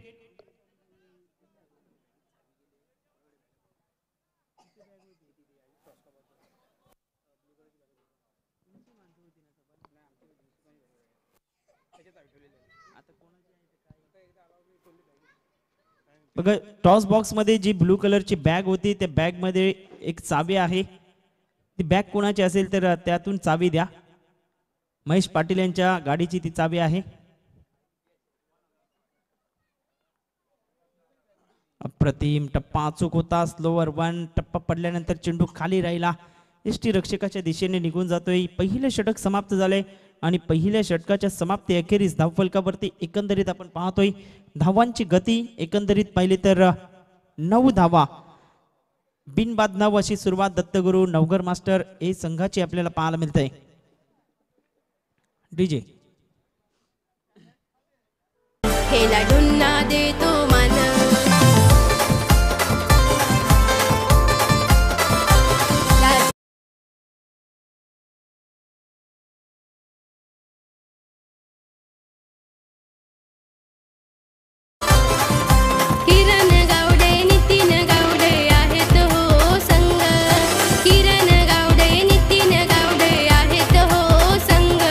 बघा टॉस बॉक्स मध्ये जी ब्लू कलरची बॅग होती त्या बॅग मध्ये एक चावी आहे. ती बॅग कोणाची असेल तर त्यातून चावी द्या. महेश पाटील यांच्या गाडीची ती चावी आहे. अप्रतिम टप्पा अचूक होता. स्लोवर 1 टप्पा पडल्यानंतर चेंडू खाली राहिला. यष्टी रक्षकाच्या दिशेने निघून जातोय. पहिलं षटक समाप्त झालंय आणि पहिल्या षटकाच्या समाप्ती अखेरीस धावफलकावरती एकंदरीत आपण पाहतोय धावांची गती एकंदरीत पाहिली तर 9 धावा. बिनबाद 9 अशी सुरुवात दत्तगुरु नवघर मास्टर ए संघाची आपल्याला पाहायला मिळते. डीजे खेळाडूंना देतो मान. किरण गावडे नितीन गावडे आहेत हो संग. किरण गावडे नितीन गावडे आहेत हो संग.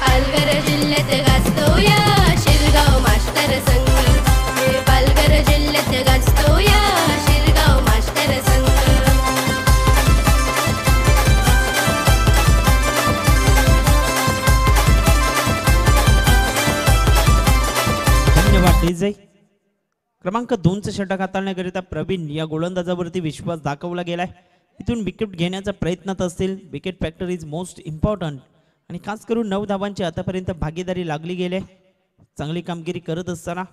पालघर जिल्ह्यात गाजतो या शिरगाव मास्टर संघ. पालघर जिल्ह्यात गाजतो या शिरगाव मास्टर संघ. धन्यवाद डीजे. क्रमांक 2चं षटक हाताळण्याकरिता प्रवीण या गोलंदाजावरती विश्वास दाखवला गेलाय. इथून विकेट घेण्याचा प्रयत्नात असतील. Wicket factor is most important आणि खास करून 9 धावांची आतापर्यंत भागीदारी लागली गेली. चांगली कामगिरी करत असताना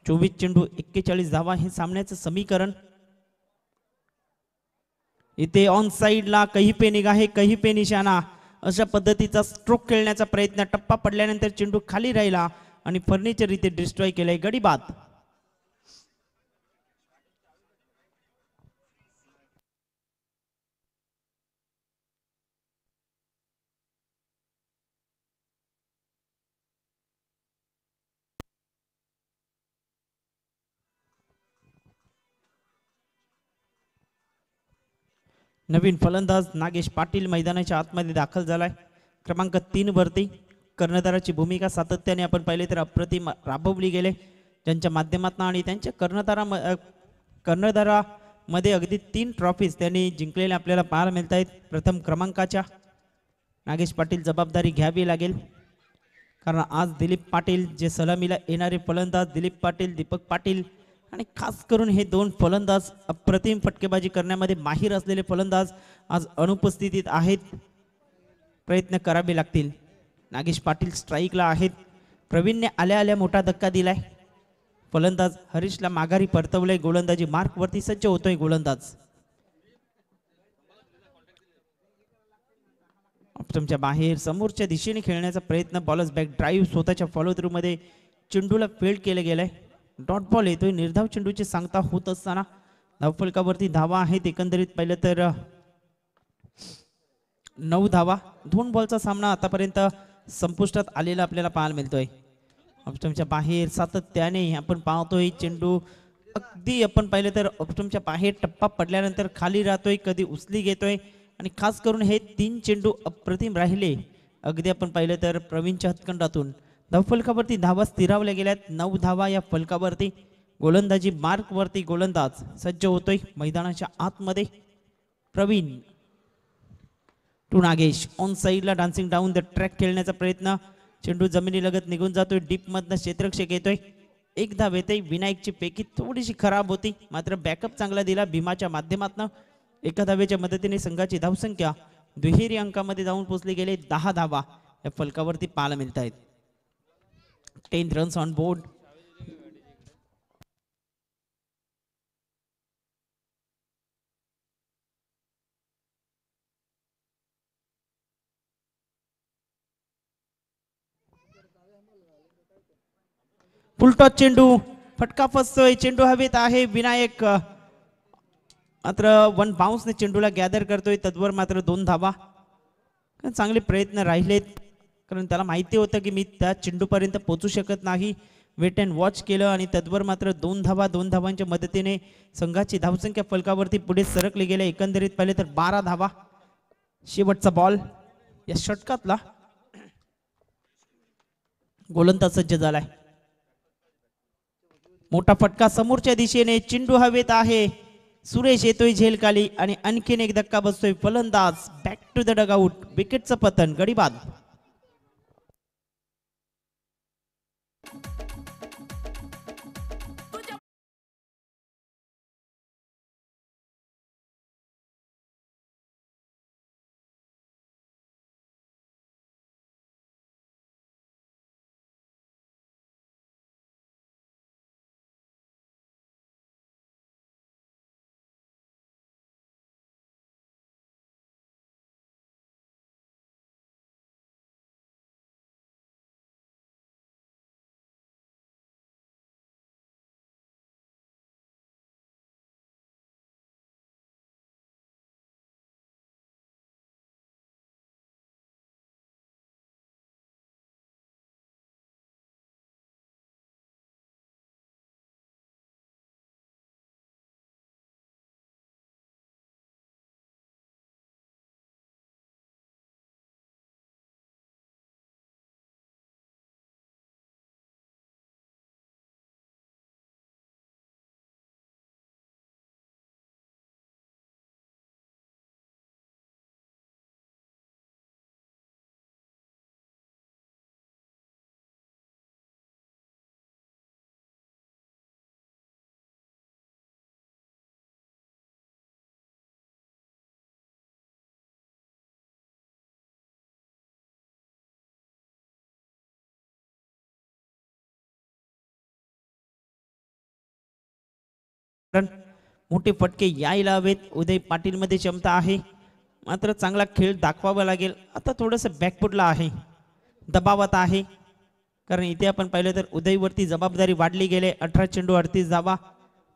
24 चेंडू 41 धावा हे सामन्याचं समीकरण. इथे ऑन साइडला कही पे निगाहे कही पे निशाणा अशा पद्धतीचा स्ट्रोक खेळण्याचा प्रयत्न. टप्पा पडल्यानंतर चेंडू खाली राहिला आणि फर्निचर इथे डिस्ट्रॉय केलंय. गडी बाद. नवीन फलंदाज नागेश पाटील मैदानाच्या आतमध्ये दाखल झालाय. क्रमांक 3 वरती कर्णधाराची भूमिका सातत्याने आपण पाहिले तर अप्रतिम राबवली गेले. ज्यांच्या माध्यमातून आणि त्यांच्या कर्णधारामध्ये अगदी 3 ट्रॉफीज त्यांनी जिंकलेल्या आपल्याला पाहायला मिळत आहेत. प्रथम क्रमांकाच्या नागेश पाटील जबाबदारी घ्यावी लागेल कारण आज दिलीप पाटील जे सलामीला येणारे फलंदाज दिलीप पाटील, दीपक पाटील आणि खास करून हे 2 फलंदाज अप्रतिम फटकेबाजी करण्यामध्ये माहीर असलेले फलंदाज आज अनुपस्थितीत आहेत. प्रयत्न करावे लागतील. नागेश पाटील स्ट्राईकला आहेत. प्रवीणने आल्या आल्या मोठा धक्का दिलाय. फलंदाज हरीशला माघारी परतवलंय. गोलंदाजी मार्क वरती सज्ज होतोय गोलंदाज. ऑप्शनच्या बाहेर समोरच्या दिशेने खेळण्याचा प्रयत्न. बॉलर्स बॅक ड्राईव्ह स्वतःच्या फॉलो थ्रू मध्ये चेंडूला फील्ड केलं गेलंय. डॉट बॉल येतोय. निर्धाव चेंडूची सांगता होत असताना धावफलकावरती धावा आहेत. एकंदरीत पाहिलं तर 9 धावा. 2 बॉलचा सामना आतापर्यंत संपुष्टात आलेला आपल्याला पाहायला मिळतोय. ऑप्शनच्या बाहेर सातत्याने आपण पाहतोय चेंडू अगदी आपण पाहिलं तर ऑप्शनच्या बाहेर टप्पा पडल्यानंतर खाली राहतोय, कधी उचली घेतोय आणि खास करून हे 3 चेंडू अप्रतिम राहिले. अगदी आपण पाहिलं तर प्रवीणच्या हातखंडातून धावफलकावरती धावा स्थिरावल्या गेल्यात. 9 धावा या फलकावरती. गोलंदाजी मार्क वरती गोलंदाज सज्ज होतोय मैदानाच्या आतमध्ये. प्रवीण टू नागेश ऑन साईडला डान्सिंग डाऊन द ट्रॅक खेळण्याचा प्रयत्न. चेंडू जमिनीलगत निघून जातोय. डीप मधनं क्षेत्ररक्षक येतोय. एक धाव येते. विनायकची पैकी थोडीशी खराब होती, मात्र बॅकअप चांगला दिला भीमाच्या माध्यमातून. एका धावेच्या मदतीने संघाची धावसंख्या दुहेरी अंकामध्ये जाऊन पोहोचली गेले. 10 धावा या फलकावरती पाहायला मिळत आहेत. 10 रन्स ऑन बोर्ड. फुलटॉस चेंडू फटका फसतोय. चेंडू हवेत आहे. विनायक मात्र 1 बाउन्सने चेंडूला गॅदर करतोय. तद्वर मात्र 2 धावा. चांगले प्रयत्न राहिलेत, कारण त्याला माहिती होतं की मी त्या चेंडूपर्यंत पोहोचू शकत नाही. वेट अँड वॉच केलं आणि तद्वर मात्र 2 धावा. 2 धावांच्या मदतीने संघाची धावसंख्या फलकावरती पुढे सरकली गेले. एकंदरीत पाहिले तर 12 धावा. शेवटचा बॉल या षटकातला. गोलंदाज सज्ज झालाय. मोठा फटका समोरच्या दिशेने. चेंडू हवेत आहे. सुरेश येतोय झेलखाली आणि आणखीन एक धक्का बसतोय. फलंदाज बॅक टू द डगआउट. विकेटचं पतन. गडी बाद. मोठे फटके यायला हवेत. उदय पाटील मध्ये क्षमता आहे, मात्र चांगला खेळ दाखवावा लागेल. आता थोडंसं बॅकफुटला आहे, दबावात आहे, कारण इथे आपण पाहिलं तर उदयवरती जबाबदारी वाढली गेले. 18 चेंडू 38 धावा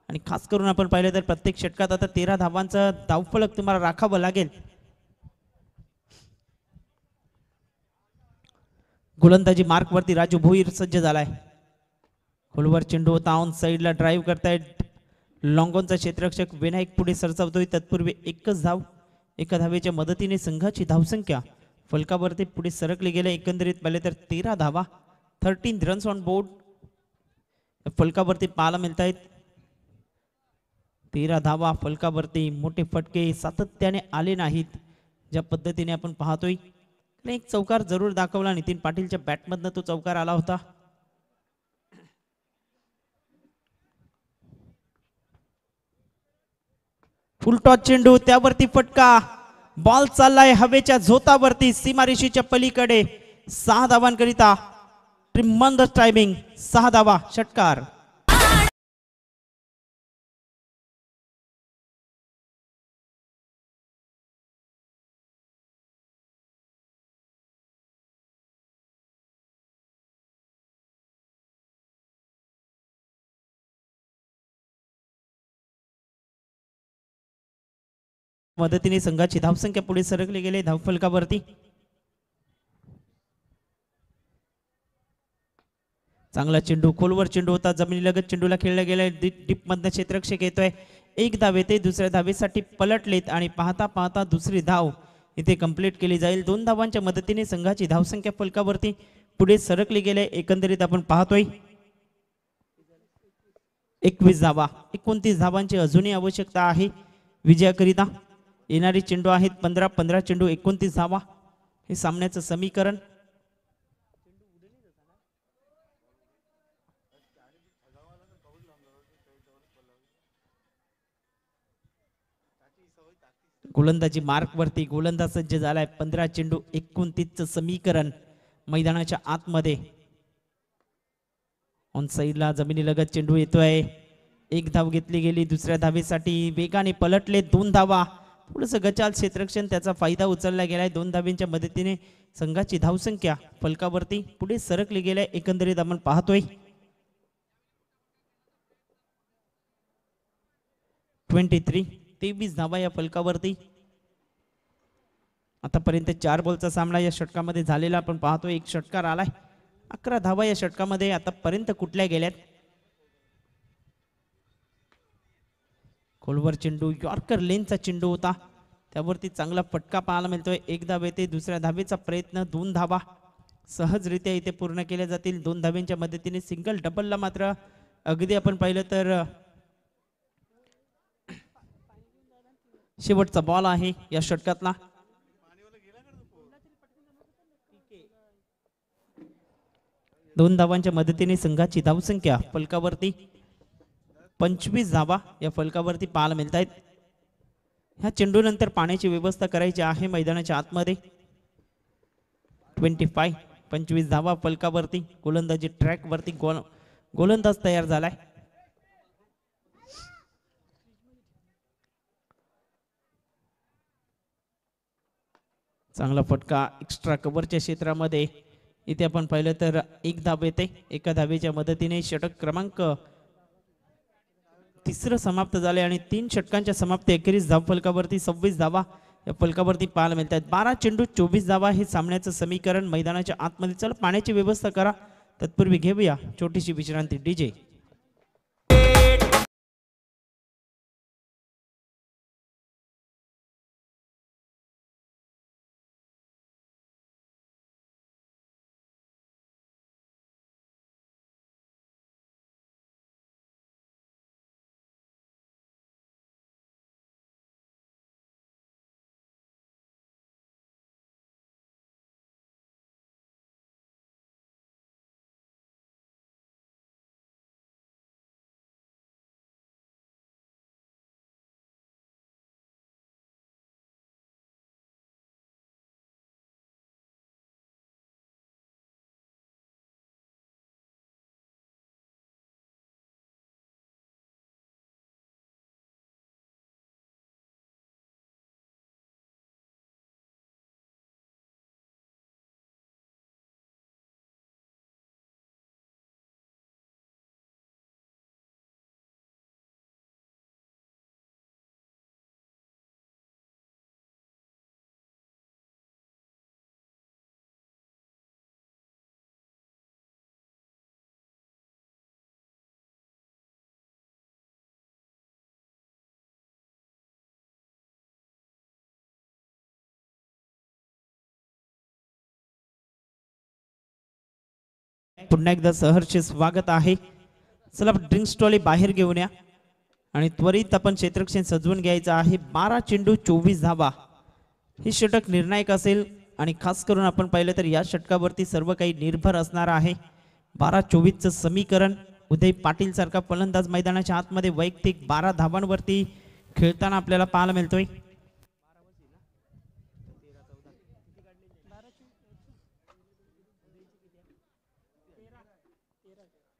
आणि खास करून आपण पाहिलं तर प्रत्येक षटकात आता 13 धावांचा धावफलक तुम्हाला राखावं लागेल. गोलंदाजी मार्क वरती राजू भोईर सज्ज झालाय. खोलवर चेंडू होता. ऑन साईडला ड्राईव्ह करतायत लॉंगॉनचा क्षेत्ररक्षक. विनायक पुढे सरसावतोय. तत्पूर्वी एकच धाव. एका धावेच्या मदतीने संघाची धावसंख्या फलकावरती पुढे सरकली गेले. एकंदरीत पाहिले तर 13 धावा, 13 रन्स ऑन बोर्ड फलकावरती पाहायला मिळत आहेत. 13 धावा फलकावरती. मोठे फटके सातत्याने आले नाहीत. ज्या पद्धतीने आपण पाहतोय, एक चौकार जरूर दाखवला. नितीन पाटीलच्या बॅटमधनं तो चौकार आला होता. फुलटॉस चेंडू, त्यावरती फटका. बॉल चाललाय हवेच्या झोतावरती सीमारेषेच्या पलीकडे 6 धावांकरिता ट्रिमंदस टायमिंग 6 धावा षटकार. मदतीने संघाची धावसंख्या पुढे सरकली गेले धावफलकावरती. चांगला चेंडू खोलवर चेंडू होता जमिनीलगत चेंडूला खेळला गेलाय डीप मधनं क्षेत्ररक्षक येतोय. एक धाव येते दुसऱ्या धावेसाठी पलटलेत आणि पाहता पाहता दुसरी धाव इथे कंप्लीट केली जाईल. 2 धावांच्या मदतीने संघाची धावसंख्या फलकावरती पुढे सरकली गेले. एकंदरीत आपण पाहतोय 21 धावा 29 धावांची अजूनही आवश्यकता आहे विजयाकरिता. येणारी चेंडू आहेत 15 चेंडू 29 धावा हे सामन्याचं समीकरण. गोलंदाजी मार्क वरती गोलंदाज सज्ज झालाय. 15 चेंडू 29चं समीकरण मैदानाच्या आतमध्ये. ऑन साईडला जमिनीलगत चेंडू येतोय. एक धाव घेतली गेली दुसऱ्या धावेसाठी वेगाने पलटले 2 धावा. थोडंसं गचाल क्षेत्ररक्षण त्याचा फायदा उचलला गेलाय. 2 धावींच्या मदतीने संघाची धावसंख्या फलकावरती पुढे सरकली गेलाय. एकंदरीत आपण पाहतोय 23 धावा या फलकावरती. आतापर्यंत 4 बॉलचा सामना या षटकामध्ये झालेला आपण पाहतोय. एक षटकार आलाय. 11 धावा या षटकामध्ये आतापर्यंत कुठल्या गेल्यात. खोलवर चेंडू यॉर्कर लेनचा चेंडू होता त्यावरती चांगला फटका पाहायला मिळतोय. एक धाव येते दुसऱ्या धावेचा प्रयत्न 2 धावा सहजरित्या इथे पूर्ण केल्या जातील. 2 धाव्यांच्या मदतीने सिंगल डबलला मात्र अगदी आपण पाहिलं तर शेवटचा बॉल आहे या षटकातला. दोन धावांच्या मदतीने संघाची धावसंख्या फलकावरती 25 धावा या फलकावरती पाहायला मिळत आहेत. ह्या चेंडूनंतर पाण्याची व्यवस्था करायची आहे मैदानाच्या आतमध्ये. 25 धावा फलकावरती. गोलंदाजी ट्रॅक वरती गोलंदाज तयार झालाय. चांगला फटका एक्स्ट्रा कव्हरच्या क्षेत्रामध्ये. इथे आपण पाहिलं तर एक धाव येते. एका धावेच्या मदतीने षटक क्रमांक 3 समाप्त झाले आणि 3 षटकांच्या समाप्ती 21 धाव फलकावरती 26 धावा या फलकावरती पाहायला मिळतात. 12 चेंडू 24 धावा हे सामन्याचं समीकरण मैदानाच्या आतमध्ये. चला पाण्याची व्यवस्था करा. तत्पूर्वी घेऊया छोटीशी विश्रांती. डीजे पुन्हा एकदा सहर्ष स्वागत आहे. चला ड्रिंक्स ट्रॉली बाहेर घेऊन या आणि त्वरित आपण क्षेत्ररक्षण सजवून घ्यायचं आहे. 12 चेंडू 24 धावा हे षटक निर्णायक असेल आणि खास करून आपण पाहिलं तर या षटकावरती सर्व काही निर्भर असणार आहे. 12-24चं समीकरण. उदय पाटील सारखा फलंदाज मैदानाच्या आतमध्ये वैयक्तिक 12 धावांवरती खेळताना आपल्याला पाहायला मिळतोय.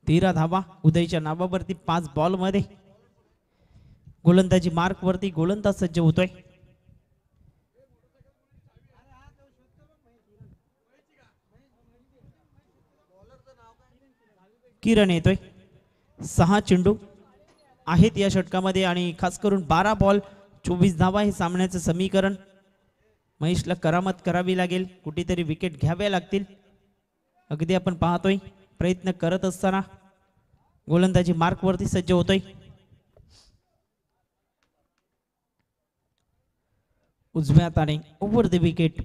13 धावा उदयच्या नावावरती 5 बॉल मध्ये गोलंदाजी मार्क वरती गोलंदाज सज्ज होतोय. किरण येतोय. 6 चेंडू आहेत या षटकामध्ये आणि खास करून 12 बॉल 24 धावा हे सामन्याचं समीकरण. महेशला करामत करावी लागेल, कुठेतरी विकेट घ्याव्या लागतील. अगदी आपण पाहतोय प्रयत्न करत असताना गोलंदाजी मार्क वरती सज्ज होतोय. उजव्या हाताने ओव्हर द विकेट.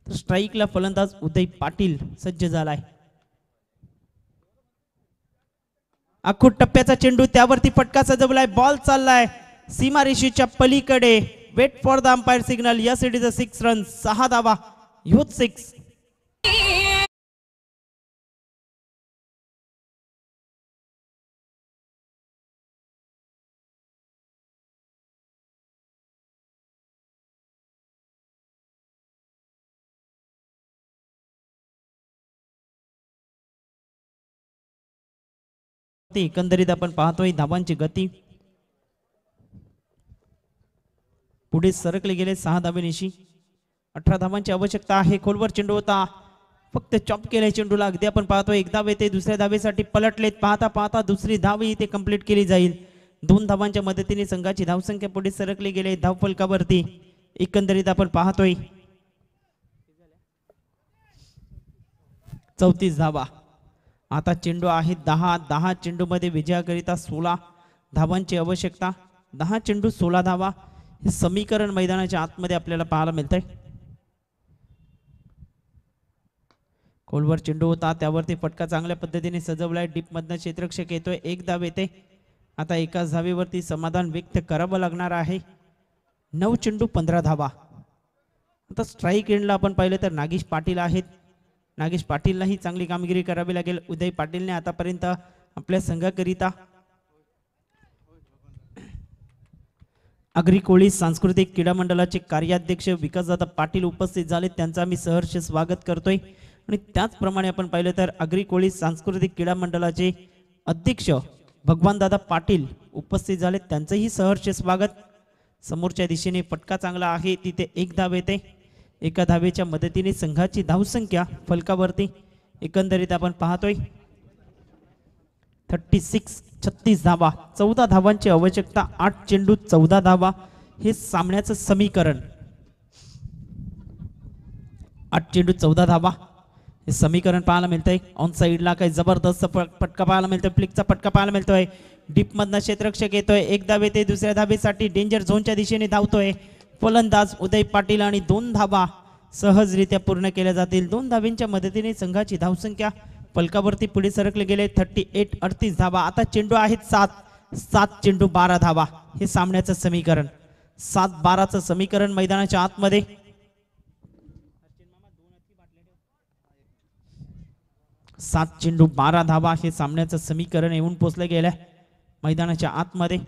तर स्ट्राईकला फलंदाज उदय पाटील सज्ज झालाय. आखूड टप्प्याचा चेंडू त्यावरती फटका सजवलाय. बॉल चाललाय सीमारेषेच्या पलीकडे. Wait for the umpire signal. Yes it is a 6 run. 6 धावा ह्योच 6. एकंदरीत आपण पाहतोय धावांची गती पुढे सरकले गेले 6 धावेनिशी. 18 धावांची आवश्यकता आहे. खोलवर चेंडू होता, फक्त चॉप केले चेंडूला. अगदी आपण पाहतोय एक धाव येते, दुसऱ्या धावेसाठी पलटलेत. पाहता पाहता दुसरी धाव इथे कंप्लीट केली जाईल. 2 धावांच्या मदतीने संघाची धावसंख्या पुढे सरकली गेले धावफलकावरती. एकंदरीत आपण पाहतोय 34 धावा. आता चेंडू आहेत 10 चेंडू मध्ये विजयाकरिता 16 धावांची आवश्यकता. 10 चेंडू 16 धावा हे समीकरण मैदानाच्या आतमध्ये आपल्याला पाहायला मिळतंय. खोलवर चेंडू होता, त्यावरती फटका चांगल्या पद्धतीने सजवलाय. डीप मधनं क्षेत्ररक्षक येतोय, 1 धाव येते. आता एकाच धावेवरती समाधान व्यक्त करावं लागणार आहे. 9 चेंडू 15 धावा. आता स्ट्राईक एंडला आपण पाहिलं तर नागेश पाटील आहेत. नागेश पाटीललाही चांगली कामगिरी करावी लागेल. उदय पाटीलने आतापर्यंत आपल्या संघाकरिता आगरी कोळी सांस्कृतिक क्रीडा मंडळाचे कार्याध्यक्ष विकासदादा पाटील उपस्थित झाले, त्यांचं आम्ही सहर्ष स्वागत करतोय. आणि त्याचप्रमाणे आपण पाहिलं तर आगरी कोळी सांस्कृतिक क्रीडा मंडळाचे अध्यक्ष भगवानदादा पाटील उपस्थित झाले, त्यांचंही सहर्ष स्वागत. समोरच्या दिशेने फटका चांगला आहे, तिथे 1 धाव येते. एका धावेच्या मदतीने संघाची धावसंख्या फलकावरती एकंदरीत आपण पाहतोय 36 धावा. 14 धावांची आवश्यकता. 8 चेंडू 14 धावा हे सामन्याचं समीकरण. 8 चेंडू 14 धावा हे समीकरण पाहायला मिळतंय. ऑन साईडला काही जबरदस्त फटका पाहायला मिळतोय, फ्लिकचा फटका पाहायला मिळतोय. डीप मधनं क्षेत्ररक्षक येतोय, 1 धाव येते. दुसऱ्या धावेसाठी डेंजर झोनच्या दिशेने धावतोय फलंदाज उदय पाटील आणि 2 धावा सहजरित्या पूर्ण केल्या जातील. 2 धावींच्या मदतीने संघाची धावसंख्या फलकावरती पुढे सरकले गेले 38 धावा. आता चेंडू आहेत 7 चेंडू 12 धावा हे सामन्याचं समीकरण. 7-12चं समीकरण मैदानाच्या आतमध्ये. 7 चेंडू 12 धावा हे सामन्याचं समीकरण येऊन पोचलं गेलं मैदानाच्या आतमध्ये.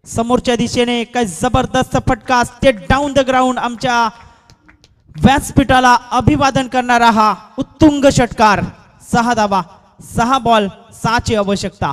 समोरच्या दिशेने काय जबरदस्त फटका, स्टेट डाऊन द ग्राउंड. आमच्या व्यासपीठाला अभिवादन करणारा हा उत्तुंग षटकार. 6 धावा, 6 बॉल 6 ची आवश्यकता.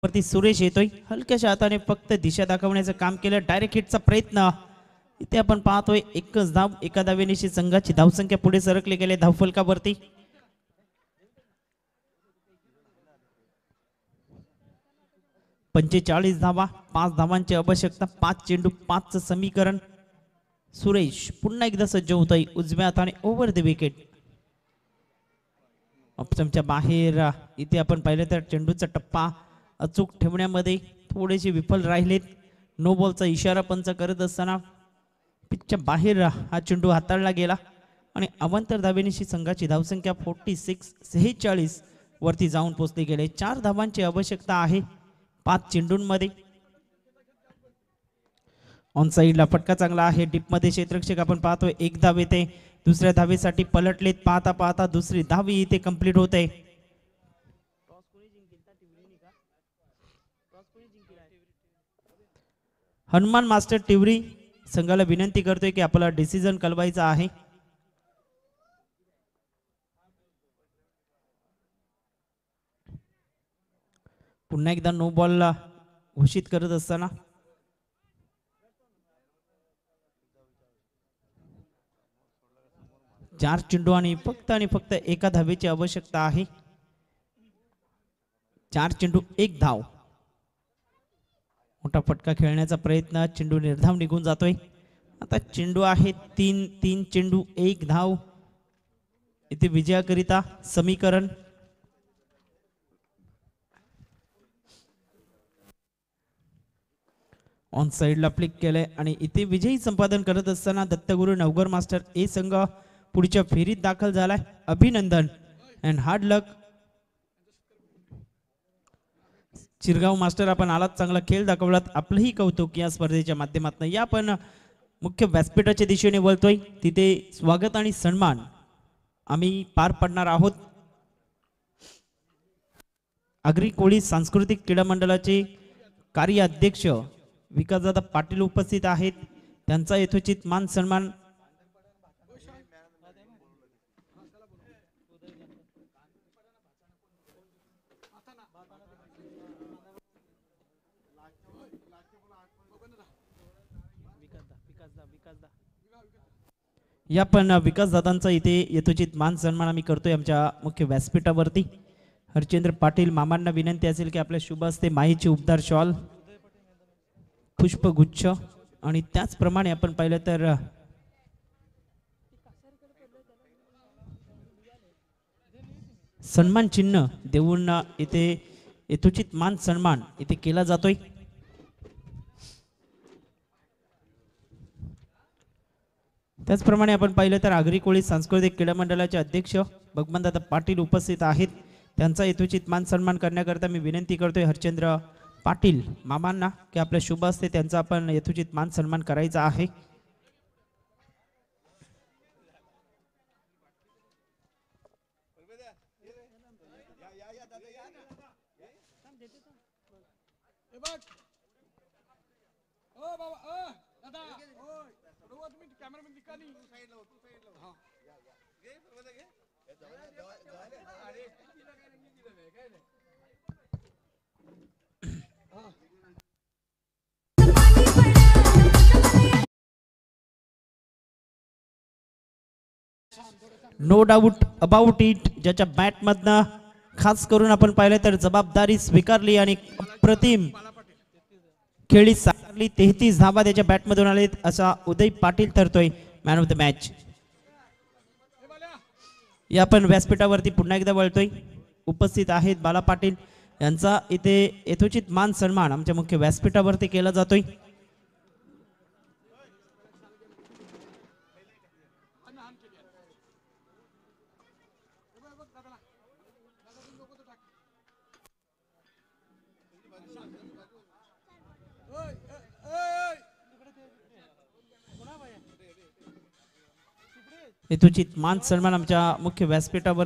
वरती सुरेश येतोय, हलक्याशा हाताने फक्त दिशा दाखवण्याचं काम केलं. डायरेक्ट हिटचा प्रयत्न. इथे आपण पाहतोय एकच धाव, एका धावेनिशी संघाची धावसंख्या पुढे सरकले गेले धावफलकावरती. 45 धावा, 5 धावांची आवश्यकता, 5 चेंडू 5चं समीकरण. सुरेश पुन्हा एकदा सज्ज होतोय उजव्या हाताने ओव्हर द विकेट. ऑप्शनच्या बाहेर इथे आपण पाहिलं तर चेंडूचा टप्पा अचूक ठेवण्यामध्ये थोडेसे विफल राहिलेत. नो बॉलचा इशारा पंच करत असताना पिचच्या बाहेर हा चेंडू हाताळला गेला आणि अवांतर धावेनिशी संघाची धावसंख्या 46 वरती जाऊन पोहोचली गेले. 4 धावांची आवश्यकता आहे 5 चेंडूंमध्ये. ऑन साईडला फटका चांगला आहे. डीपमध्ये क्षेत्ररक्षक आपण पाहतोय 1 धाव येते. दुसऱ्या धावेसाठी पलटलेत. पाहता पाहता दुसरी धावी इथे कंप्लीट होते. हनुमान मास्टर टिवरी संघाला विनंती करतोय की आपला डिसिजन कळवायचा आहे. पुन्हा एकदा नो बॉल घोषित करत असताना चार चेंडू आणि फक्त एका धावेची आवश्यकता आहे. 4 चेंडू 1 धाव. मोठा फटका खेळण्याचा प्रयत्न, चेंडू निर्धाव निघून जातोय. आता चेंडू आहे 3 चेंडू 1 धाव. इथे विजयाकरिता समीकरण. ऑन साइडला फ्लिक केलंय आणि इथे विजयी संपादन करत असताना दत्तगुरु नवघर मास्टर ए संघ पुढच्या फेरीत दाखल झालाय. अभिनंदन अँड हार्ड लक. चिरगाव मास्टर आपण आलात, चांगला खेळ दाखवलात. आपलंही कौतुक या स्पर्धेच्या माध्यमातून. या आपण मुख्य व्यासपीठाच्या दिशेने वळतोय. तिथे स्वागत आणि सन्मान आम्ही पार पाडणार आहोत. आगरी कोळी सांस्कृतिक क्रीडा मंडळाचे कार्य अध्यक्ष विकासदादा पाटील उपस्थित आहेत. त्यांचा यथोचित मान सन्मान या पण विकासदादांचा इथे यथोचित मान सन्मान आम्ही करतोय आमच्या मुख्य व्यासपीठावरती. हरचंद्र पाटील मामांना विनंती असेल की आपल्या शुभ हस्ते माहीची उबदार शॉल, पुष्पगुच्छ आणि त्याचप्रमाणे आपण पाहिलं तर सन्मान चिन्ह देऊन इथे यथोचित मान सन्मान इथे केला जातोय. त्याचप्रमाणे आपण पाहिलं तर आगरी कोळी सांस्कृतिक क्रीडा मंडळाचे अध्यक्ष भगवंतदादा पाटील उपस्थित आहेत. त्यांचा यथोचित मान सन्मान करण्याकरता मी विनंती करतोय हरचंद्र पाटील मामांना की आपल्या शुभ हस्ते त्यांचा आपण यथोचित मान सन्मान करायचा आहे. No doubt about it. ज्याच्या बॅट मधनं खास करून आपण पाहिलं तर जबाबदारी स्वीकारली आणि अप्रतिम खेळी साकारली. 33 धावा त्याच्या बॅट मधून आलेत असा उदय पाटील ठरतोय मॅन ऑफ द मॅच. या आपण व्यासपीठावरती पुन्हा एकदा वळतोय. उपस्थित आहेत बाला पाटील. यांचा इथे यथोचित मान सन्मान आमच्या मुख्य व्यासपीठावरती केला जातोय. यथोचित मान सन्मान आमच्या मुख्य व्यासपीठावर